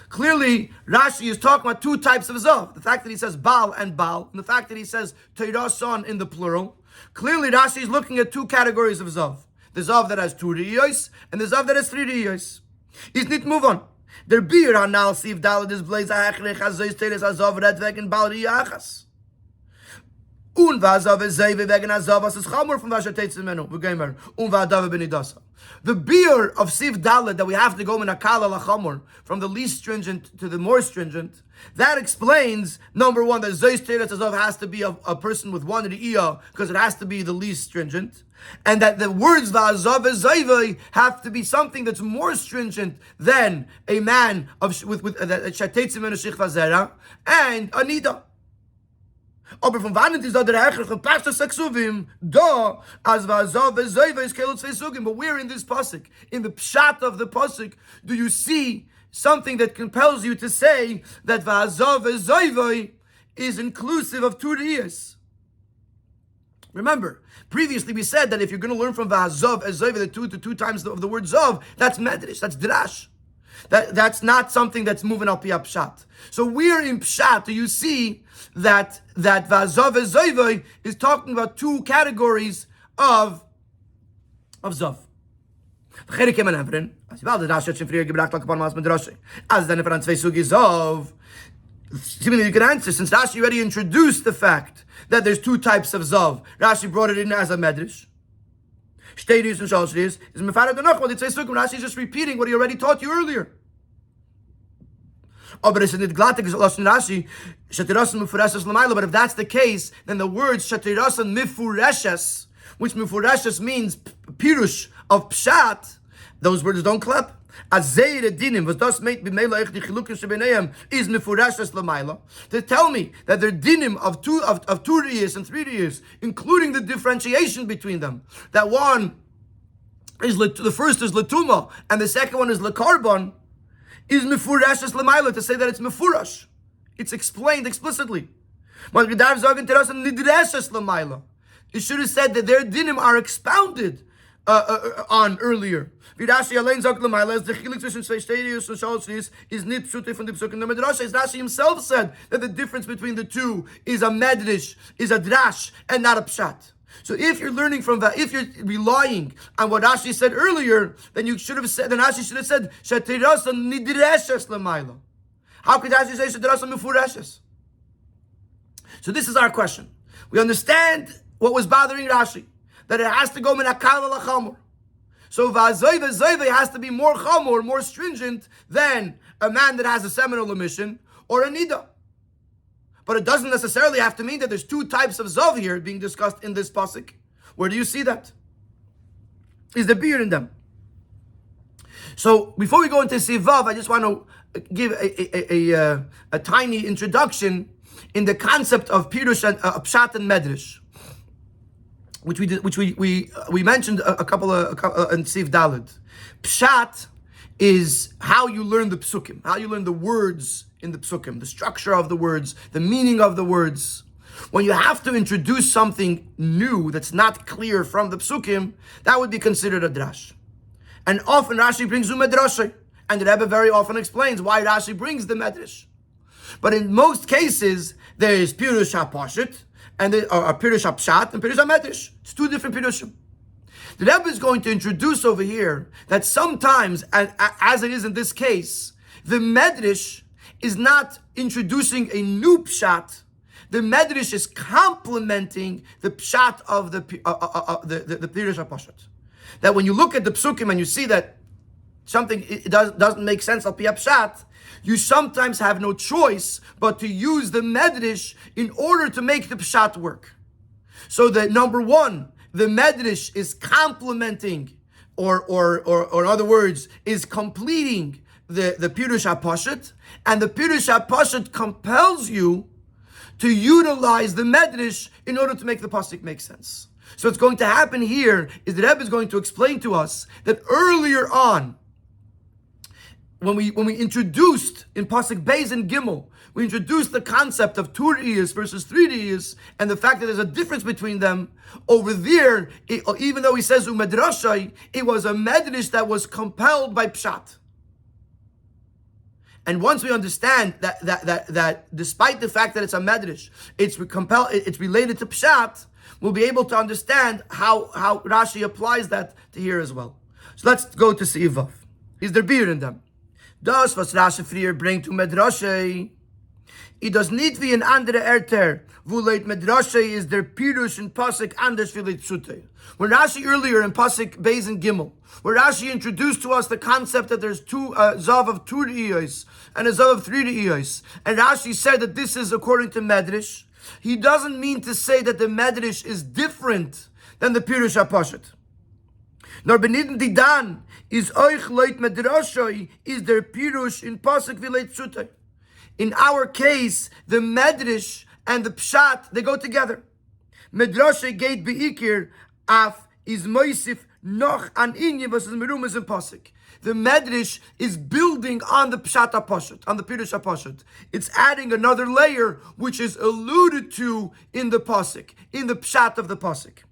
Clearly, Rashi is talking about two types of zav. The fact that he says Baal, and the fact that he says Teiras son in the plural. Clearly, Rashi is looking at two categories of zav. The zav that has two re'iyos, and the zav that has three re'iyos. Is nicht move on. Der Bier anal siv dalad is blaze achrech azois teres azov red wegen balri achas. Un vazav zeve wegen azov as chamor from vashatetzemenu. We go mer. Un vadav benidasa. The beer of siv dalad that we have to go in akala lachamor from the least stringent to the more stringent. That explains number one that zois teres azov has to be a person with one riyah because it has to be the least stringent. And that the words va'azav zayvei have to be something that's more stringent than a man of with shatetzim and a shichva zera and a nida. Aber von wann ist da der Herr gepasst sexuvim da as va'azav zayvei is kelot sugim. But where in this pasuk, in the pshat of the pasuk, do you see something that compels you to say that va'azav zayvei is inclusive of two riyas? Remember, previously we said that if you're going to learn from V'hazav as Zayv, the two times of the word Zav, that's Medrash, that's Drash. That's not something that's moving al Piyah Pshat. So where in Pshat do you see that V'hazav as Zayv is talking about two categories of Zav? Seemingly you can answer, since Rashi already introduced the fact that there's two types of Zav. Rashi brought it in as a Medrash. Shteiris and Shalshris is Mefarad Enoch, it says Rashi is just repeating what he already taught you earlier. But if that's the case, then the words Shatirasan Mifureshes, which Mifureshes means Pirush of Pshat, those words don't clap. Azayre dinim was das made b'meila ech dichilukim shebeneim is mefurashes lamaila, to tell me that they're dinim of two riyas and three riyas, including the differentiation between them. That one is the first is letuma and the second one is lekarbon, is mefurashes lamaila, to say that it's mefurash. It's explained explicitly. It should have said that their dinim are expounded on earlier. Rashi himself said that the difference between the two is a medrash, is a drash, and not a pshat. So if you're learning from that, if you're relying on what Rashi said earlier, then you should have said, then Rashi should have said shatirasa nidreshes lamaila. How could Rashi say shatirasa mifureshes? So this is our question. We understand what was bothering Rashi, that it has to go min akal lachamor. So v'azayve has to be more chamor, more stringent than a man that has a seminal emission or a nida. But it doesn't necessarily have to mean that there's two types of zav here being discussed in this pasuk. Where do you see that? Is the beard in them? So before we go into sivav, I just want to give a tiny introduction in the concept of pirush and pshat and medrash, which we mentioned a couple in Siv Daled. Pshat is how you learn the psukim, how you learn the words in the psukim, the structure of the words, the meaning of the words. When you have to introduce something new that's not clear from the psukim, that would be considered a drash. And often Rashi brings a medrash, and the Rebbe very often explains why Rashi brings the medrash. But in most cases, there is pirush hapashit, and there are pirush hapshat and pirush hamedrash. It's two different pirushim. The Rebbe is going to introduce over here that sometimes, as it is in this case, the medrash is not introducing a new pshat. The medrash is complementing the pshat of the pirush hapashat. That when you look at the psukim and you see that something doesn't make sense al pi pshat, you sometimes have no choice but to use the medrash in order to make the pshat work. So that number one, the medrash is complementing, or in other words, is completing the pirush hapashat, and the pirush hapashat compels you to utilize the medrash in order to make the pasuk make sense. So what's going to happen here is the Rebbe is going to explain to us that earlier on, when we introduced in pasuk Beis and Gimel, we introduced the concept of 2 riyos versus 3 riyos, and the fact that there's a difference between them. Over there, even though he says umedrashai, it was a medrash that was compelled by pshat. And once we understand that despite the fact that it's a medrash, it's related to pshat, we'll be able to understand how Rashi applies that to here as well. So let's go to Sivav. Is there beer in them? Das, was Rashi früher bringt Medrashe, it does nicht wie ein anderer Erter, wo leit Medrashe is der Pirush in Pasuk anders wie leit Pshute. When Rashi earlier in Pasuk Beis and Gimel, where Rashi introduced to us the concept that there's two Zav of 2 Re'iyos and a Zav of 3 Re'iyos, and Rashi said that this is according to Medrash, he doesn't mean to say that the Medrash is different than the Pirush HaPashat. Nor beniden didan is euch leit Medrashe is der Pirush in Pasuk wie leit Pshute. In our case, the Medrash and the Pshat, they go together. Medrashe geit beikir af is moisif noch an inye was is merumas in Pasuk. The Medrash is building on the Pshat HaPashat, on the Pirush HaPashat. It's adding another layer which is alluded to in the Pasuk, in the Pshat of the Pasuk.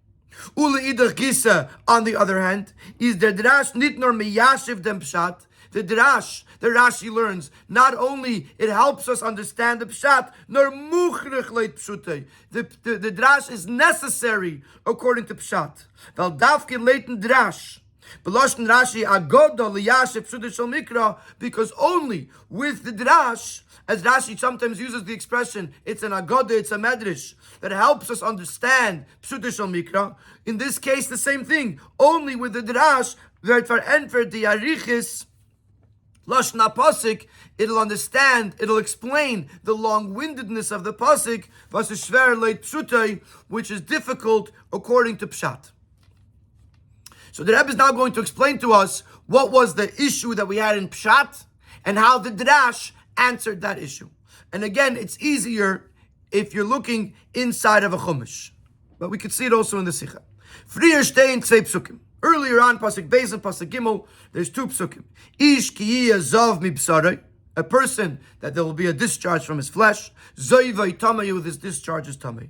Ule idach gisa, on the other hand, is der Drash nit nor meyashiv dem Pshat. The Drash, the Rashi learns, not only it helps us understand the Pshat, nor muchrich leit Pshutei. The Drash is necessary according to Pshat. Val davke leiten Drash. Beloshten Rashi agoda liyashiv Pshutei shel mikra, because only with the Drash, as Rashi sometimes uses the expression, it's an agoda, it's a medrash, that helps us understand Pshutei shel mikra. In this case, the same thing. Only with the Drash, where for enter the arichis, Lashna Pasik, it'll understand, it'll explain the long-windedness of the Pasik, versus Shver Leit Pshutei, which is difficult according to Pshat. So the Rebbe is now going to explain to us what was the issue that we had in Pshat, and how the Drash answered that issue. And again, it's easier if you're looking inside of a Chumash. But we could see it also in the Sikha. Frier Stein Tzei Psukim. Earlier on, Pasuk Beis and Pasuk Gimel, there's 2 psukim. Ish ki zav mi b'sarei, a person that there will be a discharge from his flesh. Zoivai tamayu, with his discharge is tamei.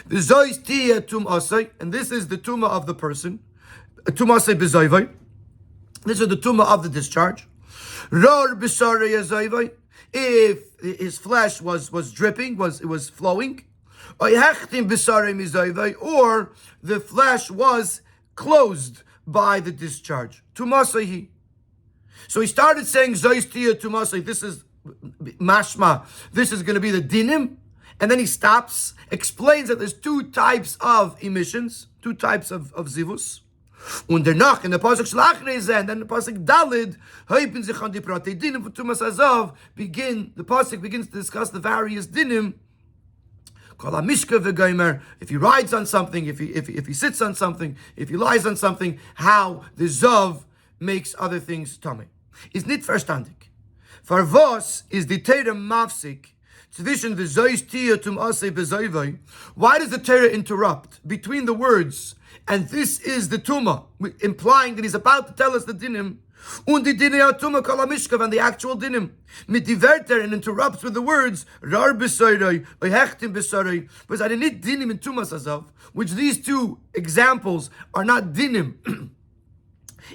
The zois tiya tum asay, and this is the tumah of the person. Tum asay b'zoivai. This is the tumah of the discharge. Ror b'sarei zoivai, if his flesh was dripping, it was flowing. Or the flesh was closed by the discharge. Tumasahi. So he started saying Zoistia Tumasahi. This is mashma. This is going to be the dinim. And then he stops, explains that there's 2 types of emissions, 2 types of zivus. Und danach in the pasuk Shlachre, and then the pasuk Dalid, Haypin sich an die Prate dinim for Tumas Azav, the pasuk begins to discuss the various dinim. If he rides on something, if he sits on something, if he lies on something, how the zav makes other things tummy. Is nicht verstandig. For was is the Torah mafsik zwischen v'zois tia tum asay b'zoivai? Why does the Torah interrupt between the words, and this is the tumah, implying that he's about to tell us the dinim, und die dinim tumah kol hamishkav, and the actual dinim, mit diverter, and interrupts with the words rar b'soiroi or hechtim b'soiroi, because I didn't need dinim in tumas azav, which these 2 examples are not dinim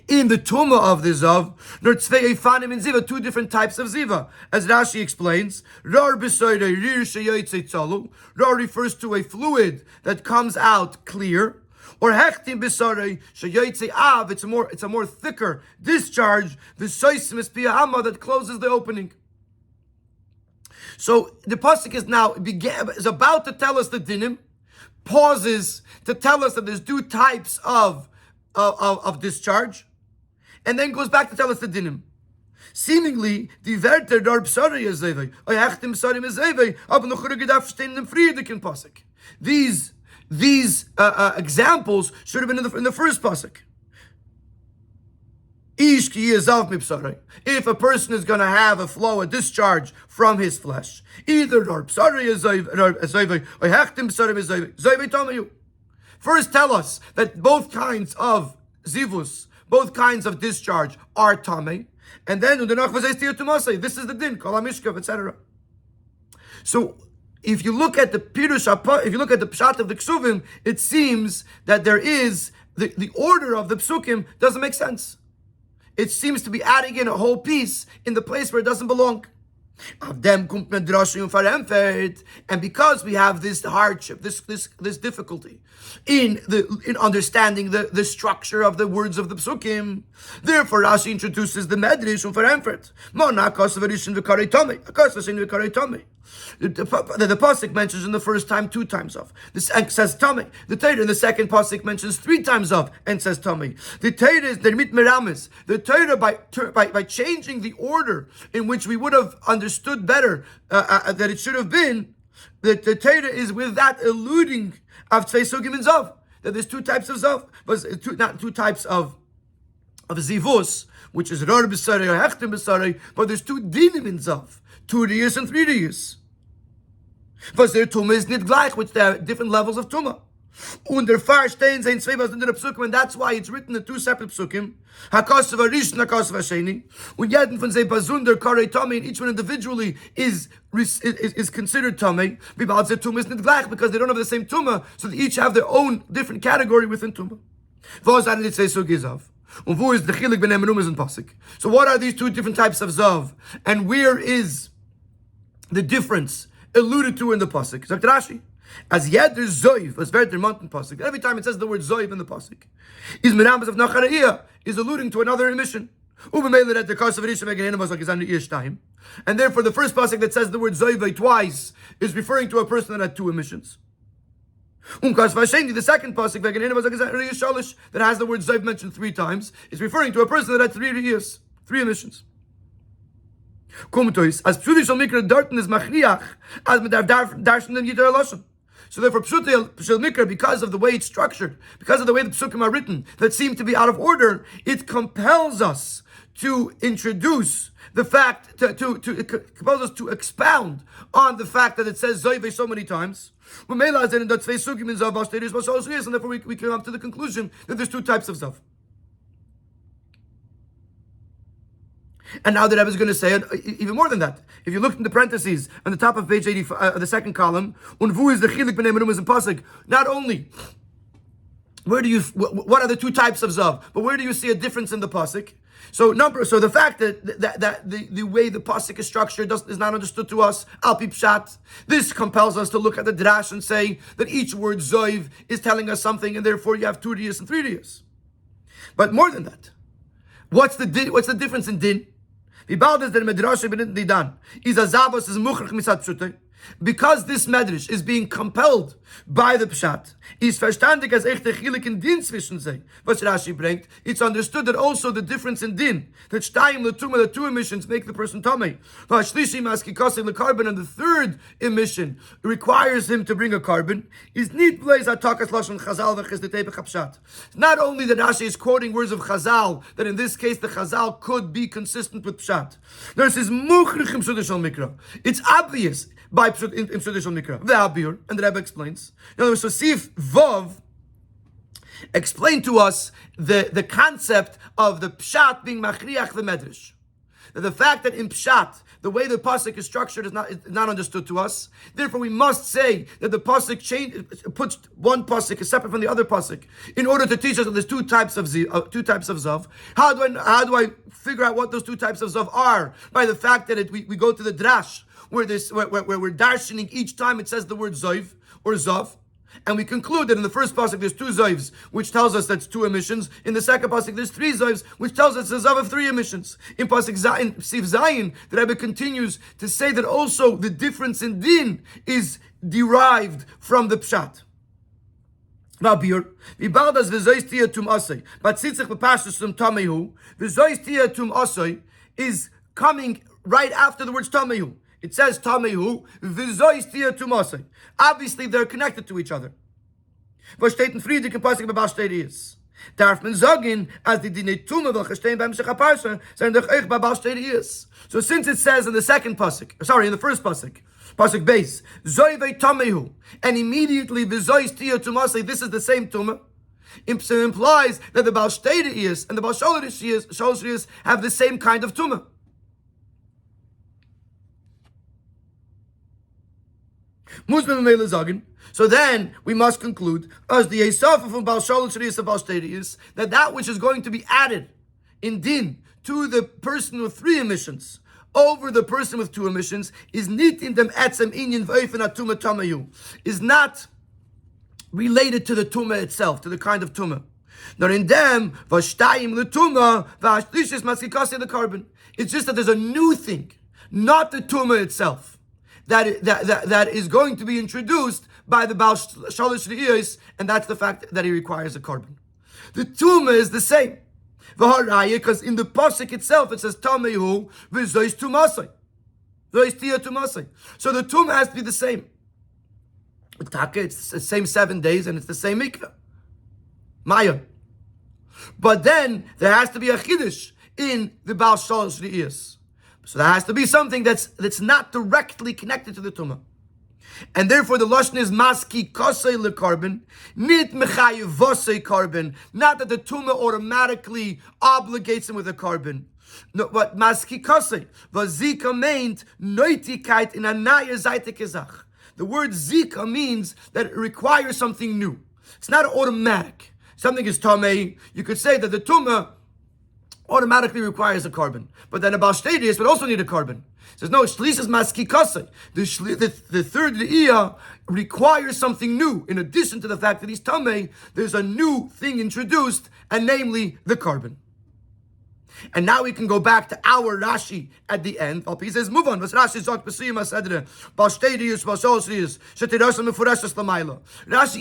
in the tumah of the zav, nor tzvei efanim in ziva, 2 different types of ziva, as Rashi explains. Rar b'soiroi rir sheyotzei tzalu. Rar refers to a fluid that comes out clear. Or hechtim b'sarei sheyotzei av, it's a more thicker discharge, v'soisim es piyahama, that closes the opening. So the pasuk is about to tell us the dinim, pauses to tell us that there's 2 types of discharge, and then goes back to tell us the dinim. Seemingly, die Werte dar b'sarei ezevei, or hechtim b'sarei ezevei, aber noch gedaf stehen in Friedigen pasuk. These examples should have been in the first pasuk. If a person is going to have a discharge from his flesh, either first tell us that both kinds of zivus, both kinds of discharge are tamei, and then this is the din, kol hamishkav, etc. So if you look at the Pirush, if you look at the Pshat of the Ksuvim, it seems that there is the order of the Psukim doesn't make sense. It seems to be adding in a whole piece in the place where it doesn't belong. Of them kommt man drashim verempfert, and because we have this hardship, this difficulty in understanding the structure of the words of the psukim, therefore Rashi introduces the medrash verempfert. Mona kosavarishim v'karei tomei, kosavarishim v'karei tomei. The pasuk mentions in the first time 2 times of. This says Tomei. The Torah in the second pasuk mentions 3 times of and says Tomei. The Torah is dermit meramis. The Torah by changing the order in which we would have understood better that it should have been. The Torah is with that alluding of tzvei sugim and zav. That there's 2 types of zav, but not 2 types of zivus, which is rar b'sarei or hechtem b'sarei, but there's 2 dinim in zav, 2 riyas and 3 riyas. But their tumah is nicht gleich, which there are different levels of tumah. Under far stehen sein zwei was in der psukim, and that's why it's written in 2 separate psukim. Hakasav rishon, hakasav hasheni. Und jeden von sei bazunder karei tamei, and each one individually is considered tamei. Because their tumah is nicht gleich, because they don't have the same tumah, so they each have their own different category within tumah. Was an it say sugizav. Und wo is the chilik b'nei menumas and pasuk? So what are these 2 different types of zav, and where is the difference alluded to in the pasuk? Sagt Rashi, as yet there's zoiv, as very mountain pasuk. Every time it says the word zoiv in the pasuk, is merambas of nachariyah, is alluding to another emission. And therefore, the first pasuk that says the word zoiv twice is referring to a person that had 2 emissions. The second pasuk that has the word zoiv mentioned 3 times is referring to a person that had 3 years, 3 emissions. As pshuti shel mikra darten is machriach as mit darshan dem yiter lashon. So therefore, pshuti shel mikra, because of the way it's structured, because of the way the psukim are written, that seem to be out of order, it compels us to introduce the fact, it compels us to expound on the fact that it says zoive so many times. And therefore, we come up to the conclusion that there's 2 types of zav. And now the Rebbe is going to say even more than that. If you look in the parentheses on the top of page 85, the second column, unvu is the chilik b'nei menumas and pasuk. Not only what are the 2 types of zav, but where do you see a difference in the pasuk? So the fact that the way the pasuk is structured is not understood to us, al pi pshat. This compels us to look at the drash and say that each word zoiv is telling us something, and therefore you have 2 riyas and 3 riyas. But more than that, what's the difference in din? Because this medrash is being compelled by the pshat, is verstandig as echte chilik in din zwischen sei. Was Rashi bringt, it's understood that also the difference in din, that shtayim l'tumah, the 2 emissions make the person tamei. V'ashlishi maski kasei l'karban, and the 3rd emission requires him to bring a carbon. Is nit blaze atakas lashon chazal v'chizdetei b'chapshat. Not only that Rashi is quoting words of chazal, that in this case the chazal could be consistent with pshat. There says muchrich im pshuti shel mikra. It's obvious by psut in pshuti shel mikra. Ve'abir, and the Rebbe explains. In other words, so see if Vav explain to us the concept of the pshat being machriach the medrash. That the fact that in pshat, the way the pasuk is structured is not understood to us. Therefore, we must say that the pasuk puts one pasuk is separate from the other pasuk in order to teach us that there's 2 types of zav. How do I figure out what those 2 types of zav are? By the fact that we go to the drash where we're darshaning each time it says the word zoiv or zav. And we conclude that in the first pasuk there's 2 zayvs, which tells us that's 2 emissions. In the second pasuk there's 3 zayvs, which tells us there's a zav of 3 emissions. In pasuk Siv Zayin, the Rebbe continues to say that also the difference in din is derived from the pshat. Rabbi, v'baldas v'zois tia tum asay, but tzitzich b'pashtus tum tamehu, v'zois tia tum asay is coming right after the words tamehu. It says tamehu, v'zois tia tum asay. Obviously, they're connected to each other. Was steht in Friedrich in Pasuk Babal steht is. Darf man sagen, as die Dinei Tumme welche stehen beim Shech HaParsha, sind doch euch Babal steht is. So since it says in the first Pasuk, Pasuk base, Zoivei Tamehu, and immediately v'zois tia tum asay, this is the same Tumme. It implies that the Baal Shteira is and the Baal Sholosh is have the same kind of Tumme. So then we must conclude, as the Esafa from Baal Sholosh and Baal Shteira is, that which is going to be added in din to the person with 3 emissions over the person with two emissions is nit in dem etzem inyan v'ofen atuma tamayu, is not related to the tumah itself, to the kind of tumah. Nor in them vashtayim l'tumah v'ashlishis maskikasi the carbon. It's just that there's a new thing, not the tumah itself, that is going to be introduced by the Baal Shalosh Re'iyos, and that's the fact that he requires a carbon. The tumah is the same. Because in the pasuk itself it says tamehu v'zois tumasai, zois tia tumasai. So the tumah has to be the same. It's the same 7 days and it's the same mikveh. Maya. But then there has to be a chiddush in the Baal Shalosh Re'iyos. So there has to be something that's not directly connected to the tumah. And therefore the lashon is maski kosei lekarbon, nit mechayev vosei carbon. Not that the tumah automatically obligates him with a carbon. No, but maski kosei vazika meint noitikait in anaya zayte kezach. The word zika means that it requires something new. It's not automatic. Something is tamei. You could say that the tumah automatically requires a carbon, but then a Baal Shteiris would also need a carbon. It says no, shlish is maski kasei. The third re'iyah requires something new. In addition to the fact that he's tamei, there's a new thing introduced, and namely the carbon. And now we can go back to our Rashi at the end. He says, move on. Rashi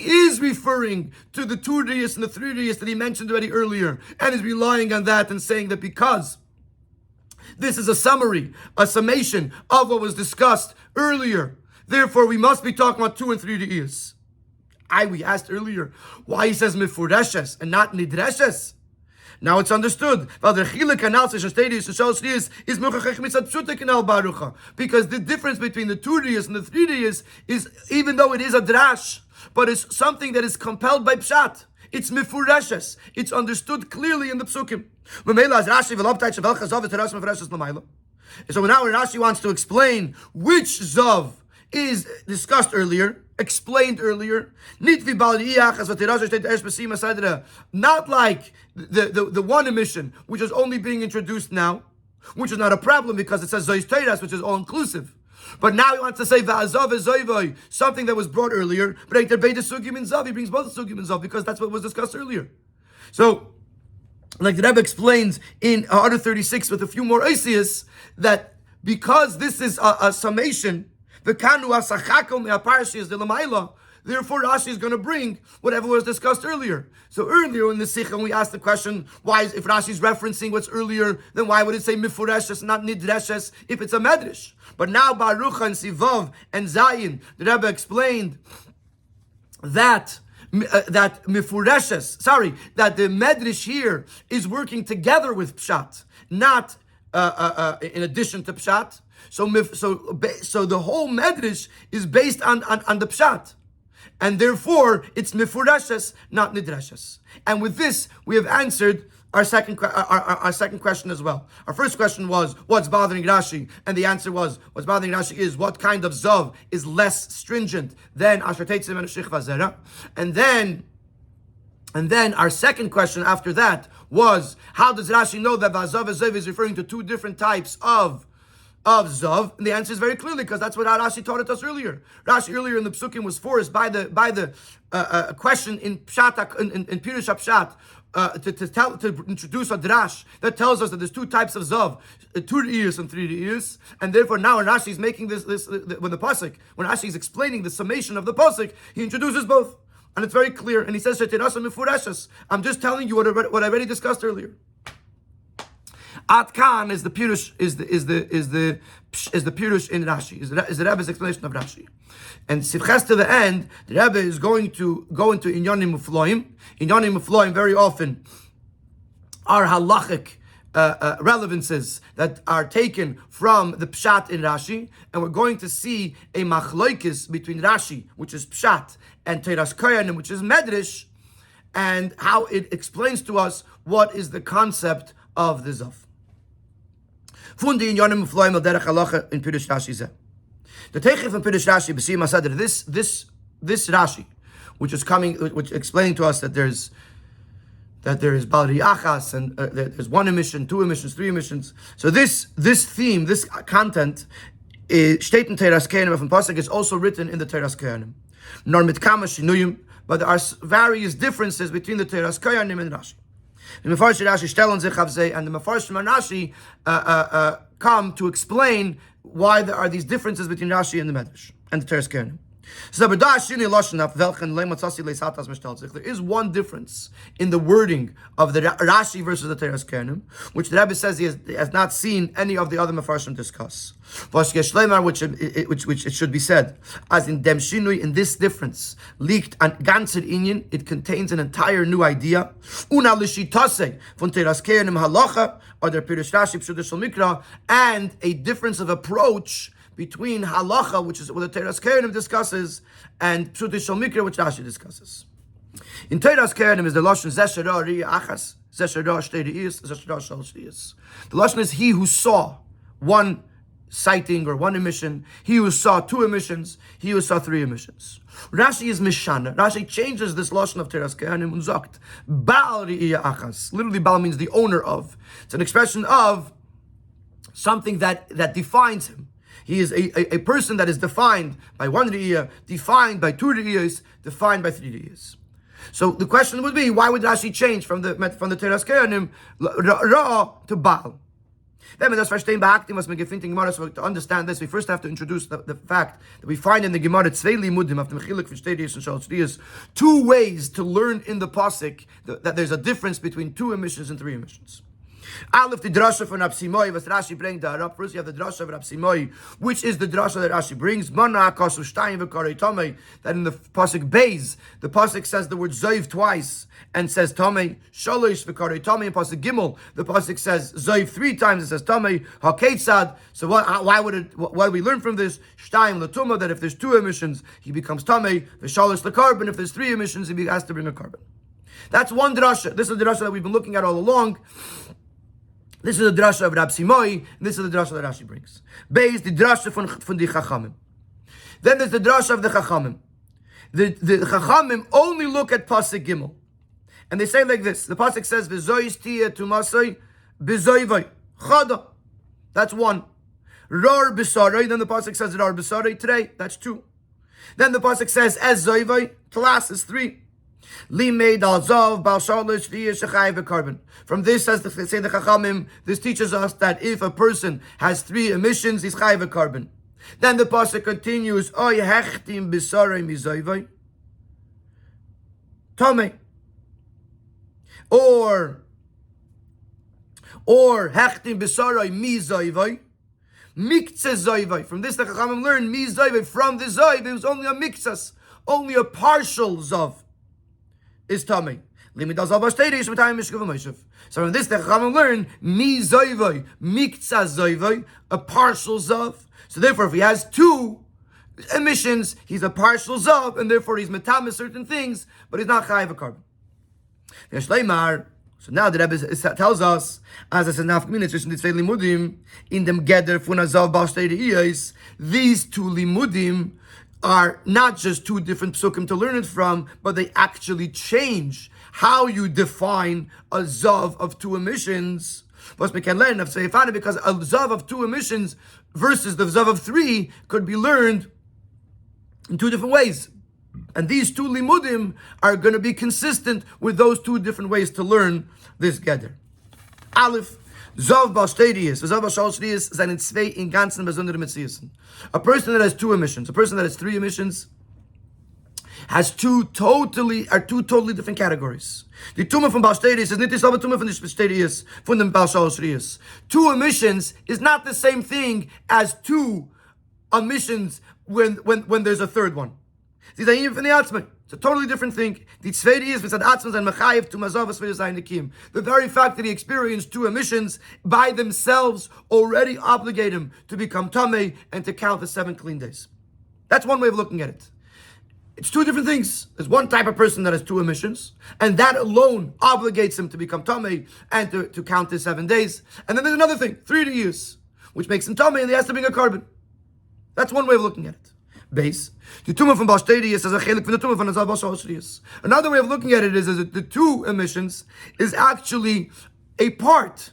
is referring to the 2 riyos and the 3 riyos that he mentioned already earlier, and is relying on that and saying that because this is a summary, a summation of what was discussed earlier, therefore we must be talking about 2 and 3 riyos. We asked earlier why he says mefureshes and not nidreshes. Now it's understood. Because the difference between the 2 riyos and the 3 riyos is, even though it is a drash, but it's something that is compelled by pshat. It's mefureshes. It's understood clearly in the psukim. So now Rashi wants to explain which zav is discussed earlier, explained earlier. Not like the one emission, which is only being introduced now, which is not a problem because it says zois teiras, which is all inclusive. But now he wants to say va'azav ezoivoi, something that was brought earlier. But he brings both sugim and zav because that's what was discussed earlier. So, like the Rebbe explains in 136 with a few more oisias, that because this is a summation, the kanu asachako me'aparshi is the lamaila. Therefore, Rashi is going to bring whatever was discussed earlier. So earlier in the Sikha, we asked the question, why, if Rashi is referencing what's earlier, then why would it say mifureshes, not nidreshes, if it's a medrash? But now Baruch and Sivav and Zayin, the Rebbe explained that that the medrash here is working together with pshat, not in addition to pshat. So the whole medrash is based on the pshat. And therefore, it's mifurashes, not nidreshes. And with this, we have answered our second question as well. Our first question was, what's bothering Rashi? And the answer was, what's bothering Rashi is, what kind of zav is less stringent than asher teitzim and shechva zera? And then our second question after that was, how does Rashi know that vazav zav is referring to 2 different types of zav? And the answer is very clearly because that's what Rashi taught it us earlier. Rashi earlier in the psukim was forced by the question in pshat in Pirush Pshat to introduce a drash that tells us that there's 2 types of zav, 2 re'iyos and 3 re'iyos, and therefore now when Rashi is making this when Rashi is explaining the summation of the pasuk, he introduces both, and it's very clear. And he says shetirasa mifurashes. I'm just telling you what I already discussed earlier. Atkan is the pirush is the pirush in Rashi, is the Rebbe's explanation of Rashi. And Sivches to the end, the Rebbe is going to go into Inyanim Mufloim. Inyanim Mufloim very often are halachic relevances that are taken from the pshat in Rashi, and we're going to see a machloikis between Rashi, which is pshat, and Teiras Koyanim, which is medrash, and how it explains to us what is the concept of the zav. Fundi Inyanim Mufloim al derech halacha in Pirush Rashi zeh. The Teichif in Pirush Rashi b'siyum hasadr, this Rashi, which is explaining to us that that there is Balri Achas, and there's one emission, two emissions, three emissions. So this theme, this content, steht in Teras Kehanim of Pasuk, is also written in the Teras Kehanim. Nor mit kama shinuyim, but there are various differences between the Teras Kehanim and Rashi. The Mefarshim Rashi stellen sich auf sie, and the Mefarshim and Rashi come to explain why there are these differences between Rashi and the Medrash and the Teras Kehanim. There is one difference in the wording of the Rashi versus the Teras Kehanim, which the Rabbi says he has not seen any of the other Mefarshim discuss. Which it should be said, as in Dem Shinui, in this difference, liegt an ganzer Inyan, it contains an entire new idea. Una l'shitase von Teras Kehanim halacha, or der Pirush Rashi Pshuta Shel Mikra, and a difference of approach between halacha, which is what the Teras Kehanim discusses, and Pshuta Shel Mikra, which Rashi discusses. In Teras Kehanim is the lashon zeshara ri achas, zeshara shtei re'iyos, zeshara shal shtiyos. The lashon is he who saw one sighting or one emission, he who saw two emissions, he who saw three emissions. Rashi is mishana. Rashi changes this lashon of Teras Kehanim and sagt Baal ri'iyah achas. Literally, Baal means the owner of. It's an expression of something that defines him. He is a person that is defined by one riyah, defined by two riyahs, defined by three riyahs. So the question would be, why would Rashi change from the Teras Kehanim Ra to Baal? Then to understand this, we first have to introduce the fact that we find in the Gemara two ways to learn in the pasuk that there's a difference between two emissions and three emissions. Aleph, the drasha from Rabbi Simoi, was Rashi bring that up. First, you have the drasha of Rabbi Simoi, which is the drasha that Rashi brings. That in the pasuk Beis, the pasuk says the word Zoiv twice and says Tomei. Shalosh v'karei Tomei. In pasuk Gimel, the pasuk says Zoiv three times and says Tomei. Haketzad. So what do we learn from this? Shtayim l'tumah, that if there's two emissions, he becomes Tomei. V'shalosh l'karban. If there's three emissions, he has to bring a carbon. That's one drasha. This is the drasha that we've been looking at all along. This is the drasha of Rabbi Simoi, and this is the drasha that Rashi brings. Beis, the drasha from the Chachamim. Then there's the drasha of the Chachamim. The Chachamim only look at Pasuk Gimel. And they say like this. The Pasuk says, V'zois tia tumasoi b'zoivoi chada. That's one. Rar b'saroi. Then the Pasuk says, Rar b'saroi today. That's two. Then the Pasuk says, Ez zoivoi. Tlas is three. From this, as they say the Chachamim, this teaches us that if a person has three emissions, he's chayiv a carbon. Then the pasuk continues, Oy hechtim b'sarei mizoivoi Tomei, or hechtim b'sarei mizoivoi miktzeh zoivoi. From this, the Chachamim learn mizoivoi. From the zoiv, it was only a miktzas, only a partial zov is Tomei. So from this, the Chachamim learn mi zoivoi, miktzah zoivoi, a partial zov. So therefore, if he has two emissions, he's a partial zov, and therefore he's metamis certain things, but he's not chayiv a carbon. So now the Rebbe tells us, as I said, in them gather funazav b'ashtei, these two limudim are not just two different psukim to learn it from, but they actually change how you define a zav of two emissions. Because a zav of two emissions versus the zav of three could be learned in two different ways. And these two limudim are going to be consistent with those two different ways to learn this gather. Aleph, Zav Bastadius, Zav Bashalshrius, seinen zwei in ganzen besonderen Metziusen. A person that has two emissions, a person that has three emissions, has two totally different categories. The Tumah from Bastadius is not the same Tumah from the Bastadius, from the Bashalshrius. Two emissions is not the same thing as two emissions when there's a third one. These are even from the Atzmai. It's a totally different thing. The very fact that he experienced two emissions by themselves already obligate him to become Tameh and to count the 7 clean days. That's one way of looking at it. It's two different things. There's one type of person that has two emissions, and that alone obligates him to become Tameh and to count the 7 days. And then there's another thing, 3 years, which makes him Tameh and he has to bring a carbon. That's one way of looking at it. base. The tumah from Balshtediyus is a chelik from the tumah from Azav Balshtediyus. Another way of looking at it is that the two emissions is actually a part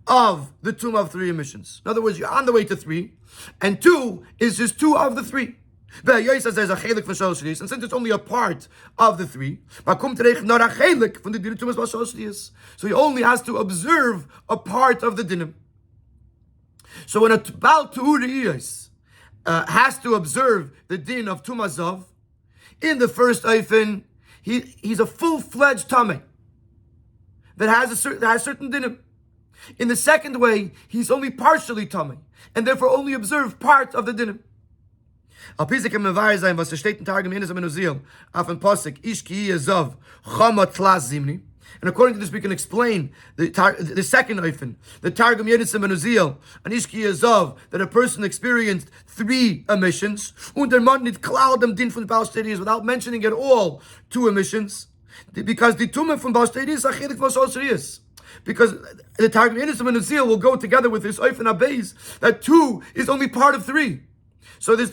of the tumah of three emissions. In other words, you're on the way to three, and two is just two of the three. Says there's a chelik for Balshtediyus, and since it's only a part of the three, so he only has to observe a part of the dinim. So when a Baal Tu'uriyos has to observe the din of Tumazav, in the first Eifin, he's a full-fledged Tameh that has certain dinim. In the second way, he's only partially Tameh, and therefore only observe part of the dinim. Al Pizik im Mevar sein, was steht in Targum Yenis Amenuziel, auf ein Posik, Ish ki Yezav, Chama Tlas Zimni. And according to this, we can explain the second Eifin, the Targum Yenis Amenuziel, and Ish ki Yezav, that a person experienced three emissions, und der Mann nit klar dem Din von Balshtediyus, without mentioning at all two emissions, because the Tumah from Balshtediyus is a chelik von Balshtediyus. Because the Targum Yenis Amenuziel will go together with this Eifin Abeis, that two is only part of three. So the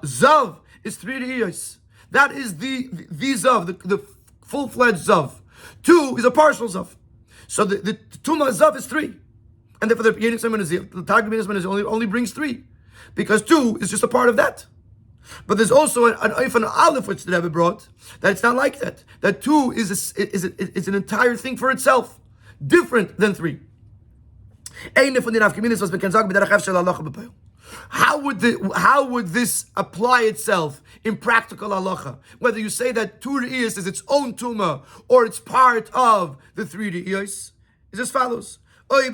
Zav is three Riyos. That is the Zav, the full-fledged Zav. Two is a partial Zav. So the Tumah Zav is three. And therefore the Targum Yenis only brings three. Because two is just a part of that. But there's also an Eifan Aleph which the Rebbe brought, that it's not like that. That two is an entire thing for itself. Different than three. How would this apply itself in practical halacha? Whether you say that two re'iyos is its own tumah or it's part of the three re'iyos, is as follows. If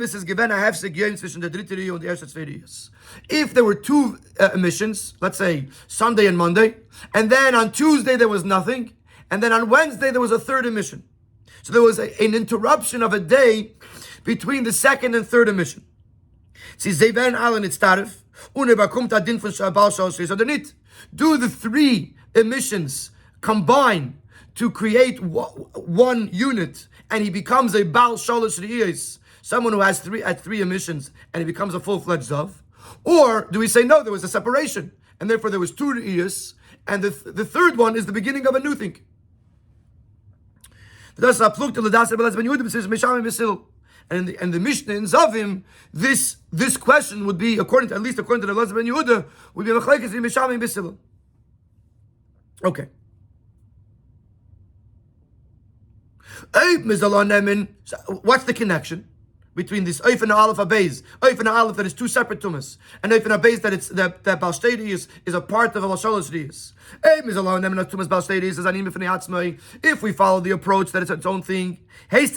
there were two emissions, let's say Sunday and Monday, and then on Tuesday there was nothing, and then on Wednesday there was a third emission. So there was an interruption of a day between the second and third emission. So do the three emissions combine to create one unit, and he becomes a Baal Shalosh Re'iyos, someone who has three emissions, and he becomes a full-fledged Zav? Or do we say, no, there was a separation, and therefore there was two Re'iyos, and the third one is the beginning of a new thing? And the Mishnah in Zavim, this question would be, according to the Elazar ben Yehuda, would be Machlekes in Mishamim B'Silul. Okay. What's the connection between this Eif and Aleph Abeis? Eif and Aleph that is two separate tumas, and Eif and Abeis that Balshtediyus is a part of Balshalosh Riyos. If we follow the approach that it's its own thing, as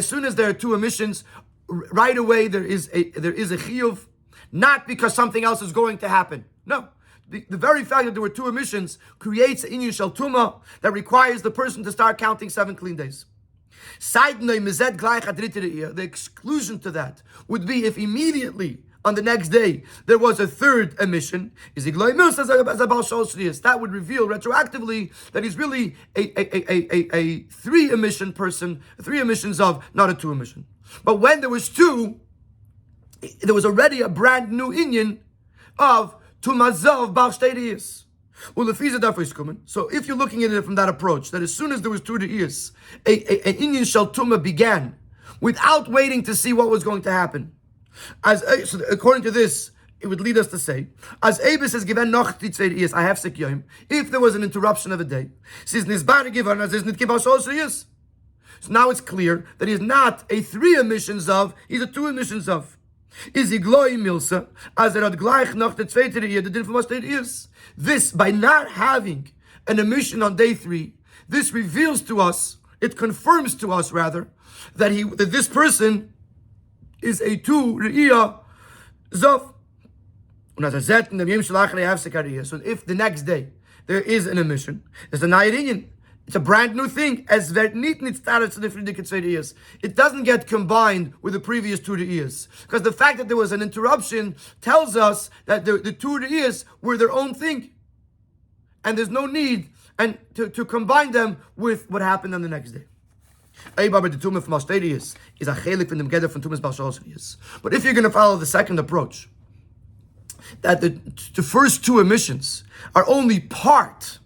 soon as there are two emissions, right away there is a chiyuv, not because something else is going to happen. No. The very fact that there were two emissions creates an inyan shel tumah that requires the person to start counting 7 clean days. The exclusion to that would be if immediately on the next day there was a third emission. That would reveal retroactively that he's really a 3 emission person, 3 emissions of, not a 2 emission. But when there was 2, there was already a brand new inyan of Tumazav Balshtediyus. So if you're looking at it from that approach, that as soon as there was 2 re'iyos, an inyan shel tumah began without waiting to see what was going to happen. So according to this, it would lead us to say, as Abis has given noch die 2 re'iyos, I have sik yom, if there was an interruption of a day, so now it's clear that he's not a 3 emissions of, he's a 2 emissions of. Is he gloi milsa as had gleich nach the zweite the din from is this, by not having an emission on day 3, this reveals to us, it confirms to us rather, that this person is a 2 re'iyah zav. So if the next day there is an emission, there's a nayad. It's a brand new thing. It doesn't get combined with the previous 2 re'iyos. Because the fact that there was an interruption tells us that the 2 re'iyos were their own thing. And there's no need to combine them with what happened on the next day. But if you're going to follow the second approach, that the first two emissions are only part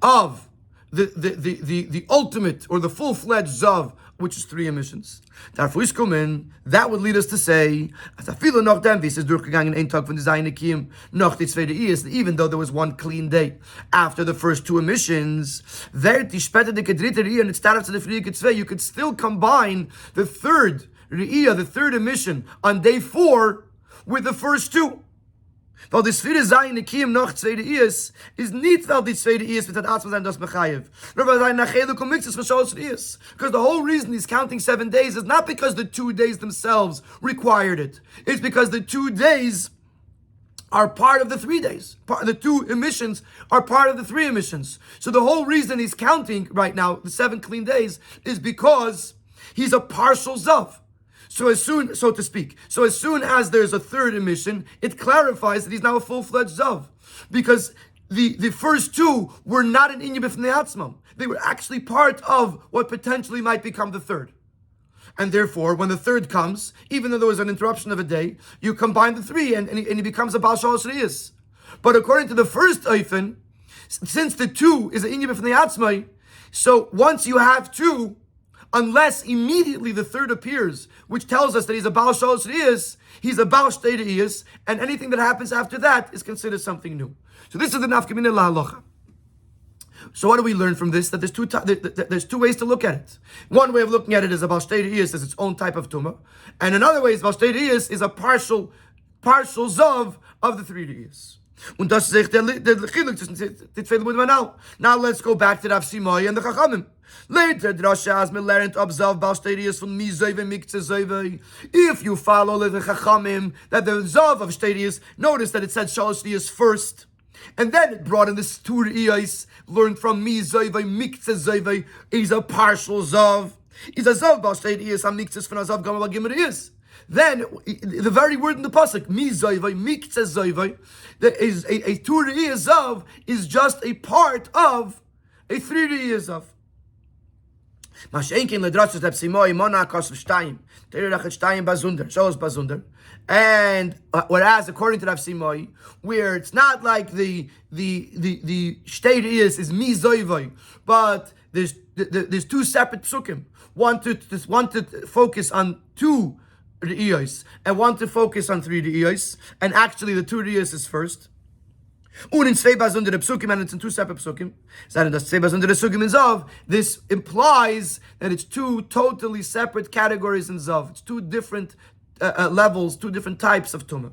of the ultimate or the full-fledged Zav, which is three emissions. That would lead us to say, even though there was one clean day after the first two emissions, you could still combine the third emission on day 4 with the first two. Weil die Sphäre sein Nikim noch zweite ist nicht, weil die zweite ist, mit der Atzma sein das Mechayev. Nur weil sein Nachele Komixes verschossen ist. Because the whole reason he's counting 7 days is not because the 2 days themselves required it. It's because the 2 days are part of the 3 days. The 2 emissions are part of the 3 emissions. So the whole reason he's counting right now, the 7 clean days, is because he's a partial Zav. So as soon as there's a third emission, it clarifies that he's now a full-fledged Zav. Because the first 2 were not an Inyan B'fnei Atzmam. They were actually part of what potentially might become the third. And therefore, when the third comes, even though there was an interruption of a day, you combine the 3 and he becomes a Baal Shalosh Riyos. But according to the first Eifen, since the 2 is an Inyan B'fnei Atzmai, so once you have 2, unless immediately the third appears, which tells us that he's a Baal Shalosh Riyos, he's a Baal Shtei Riyos, and anything that happens after that is considered something new. So this is the Nafka Mina Lahalocha. So what do we learn from this? That there's 2 ways to look at it. One way of looking at it is a Baal Shtei Riyos as its own type of tumah, and another way is Baal Shtei Riyos is a partial Zav of the 3 Riyos. Und das ist der Chiluk zwischen den zwei Limud now. Now let's go back to Rav Simoi and the Chachamim. Later, Drasha has been learned to observe Baal Shtei Riyos from Mizayve Miktzeh Zayve. If you follow the Chachamim, that the Zav of Shtei Riyos, notice that it said Shalosh Riyos first, and then it brought in this 2 Riyos, learned from Mizayve Miktzeh Zayve. He's a partial Zav. He's a Zav Baal Shtei Riyos, a Miktzeh from a Zav Gamal Gimel Riyos. Then, the very word in the pasuk, Mizayve Miktzeh Zayve, that is a 2 Riyos Zav is just a part of a 3 Riyos Zav. And whereas according to Rav Simoi, where it's not like the shtei is mizoivoi, but there's 2 separate psukim. One to focus on 2 re'iyos and one to focus on 3 re'iyos, and actually the 2 re'iyos is first. Und in zwei Bas under the Psukim, and it's in 2 separate Psukim. This implies that it's 2 totally separate categories in Zav. It's 2 different levels, 2 different types of Tumah.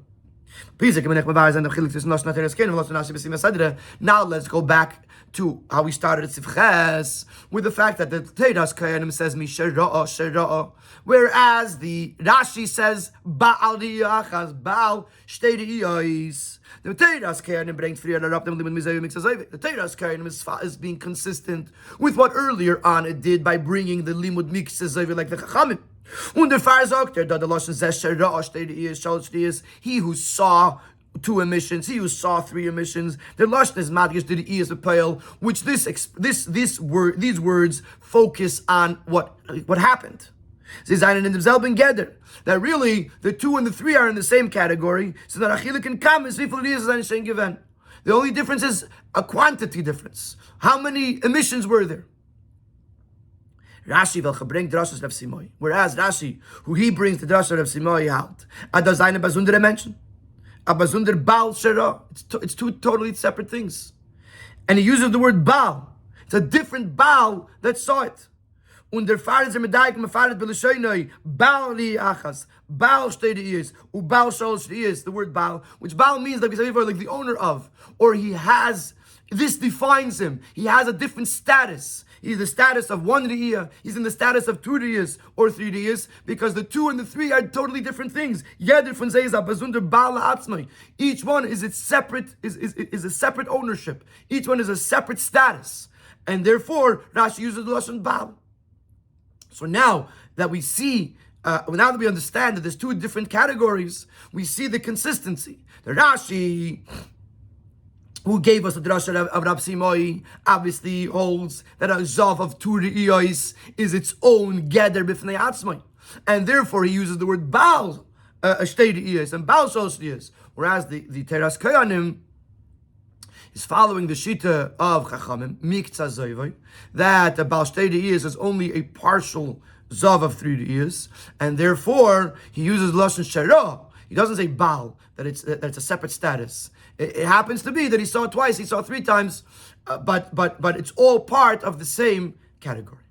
Now let's go back to how we started at Sifches, with the fact that the Teiras Kayanim says Shera'a, whereas the Rashi says Ba'al Riyachas, Ba'al Shtei Riyos. The Teiras Kayanim brings 3 other up them limit Mizayim Mixazayim. The Teiras Kayanim is being consistent with what earlier on it did by bringing the Limud Mixazayim like the Chachamim. Und der Pfarrer sagt, that the Lashon says Shera'a Shtei Riyos, Shalosh Riyos, he who saw 2 emissions, he who saw 3 emissions. The lashon is madgish to the ears of pale, which these words focus on what happened. That really the 2 and the 3 are in the same category. So that achila can come is the only difference is a quantity difference. How many emissions were there? Rashi will bring drashas Rav Simoi, whereas Rashi, who he brings the drashas Rav Simoi out, does eine besondere Menschen. A bazunder Baal Shera. It's 2 totally separate things. And he uses the word Baal. It's a different Baal that saw it. Und der Pfarrer ist mit Daik, Mefaret Belishonoi, Baal Liachas, Baal Shtei Riyos, U Baal Shalosh Riyos, the word Baal, which Baal means like we said before, like the owner of, or he has, this defines him. He has a different status. He's the status of 1 Riyah. He's in the status of 2 Riyahs or 3 Riyahs, because the 2 and the 3 are totally different things. Each one is its separate, is a separate ownership. Each one is a separate status. And therefore, Rashi uses the Lashon Baal. So now that we see, now that we understand that there's 2 different categories, we see the consistency. The Rashi, who gave us the drasha of Rab Simoi, obviously holds that a zav of two re'iyos is its own gather b'fnei atzmai, and therefore he uses the word Baal shtei re'iyos and Baal shos re'iyos, whereas the Teras Koyanim is following the shita of Chachamim mikza zoivoi, that the Baal shtei re'iyos is only a partial zav of three re'iyos, and therefore he uses lashon shara. He doesn't say Baal, that it's a separate status. It happens to be that he saw it twice, he saw it three times, but it's all part of the same category.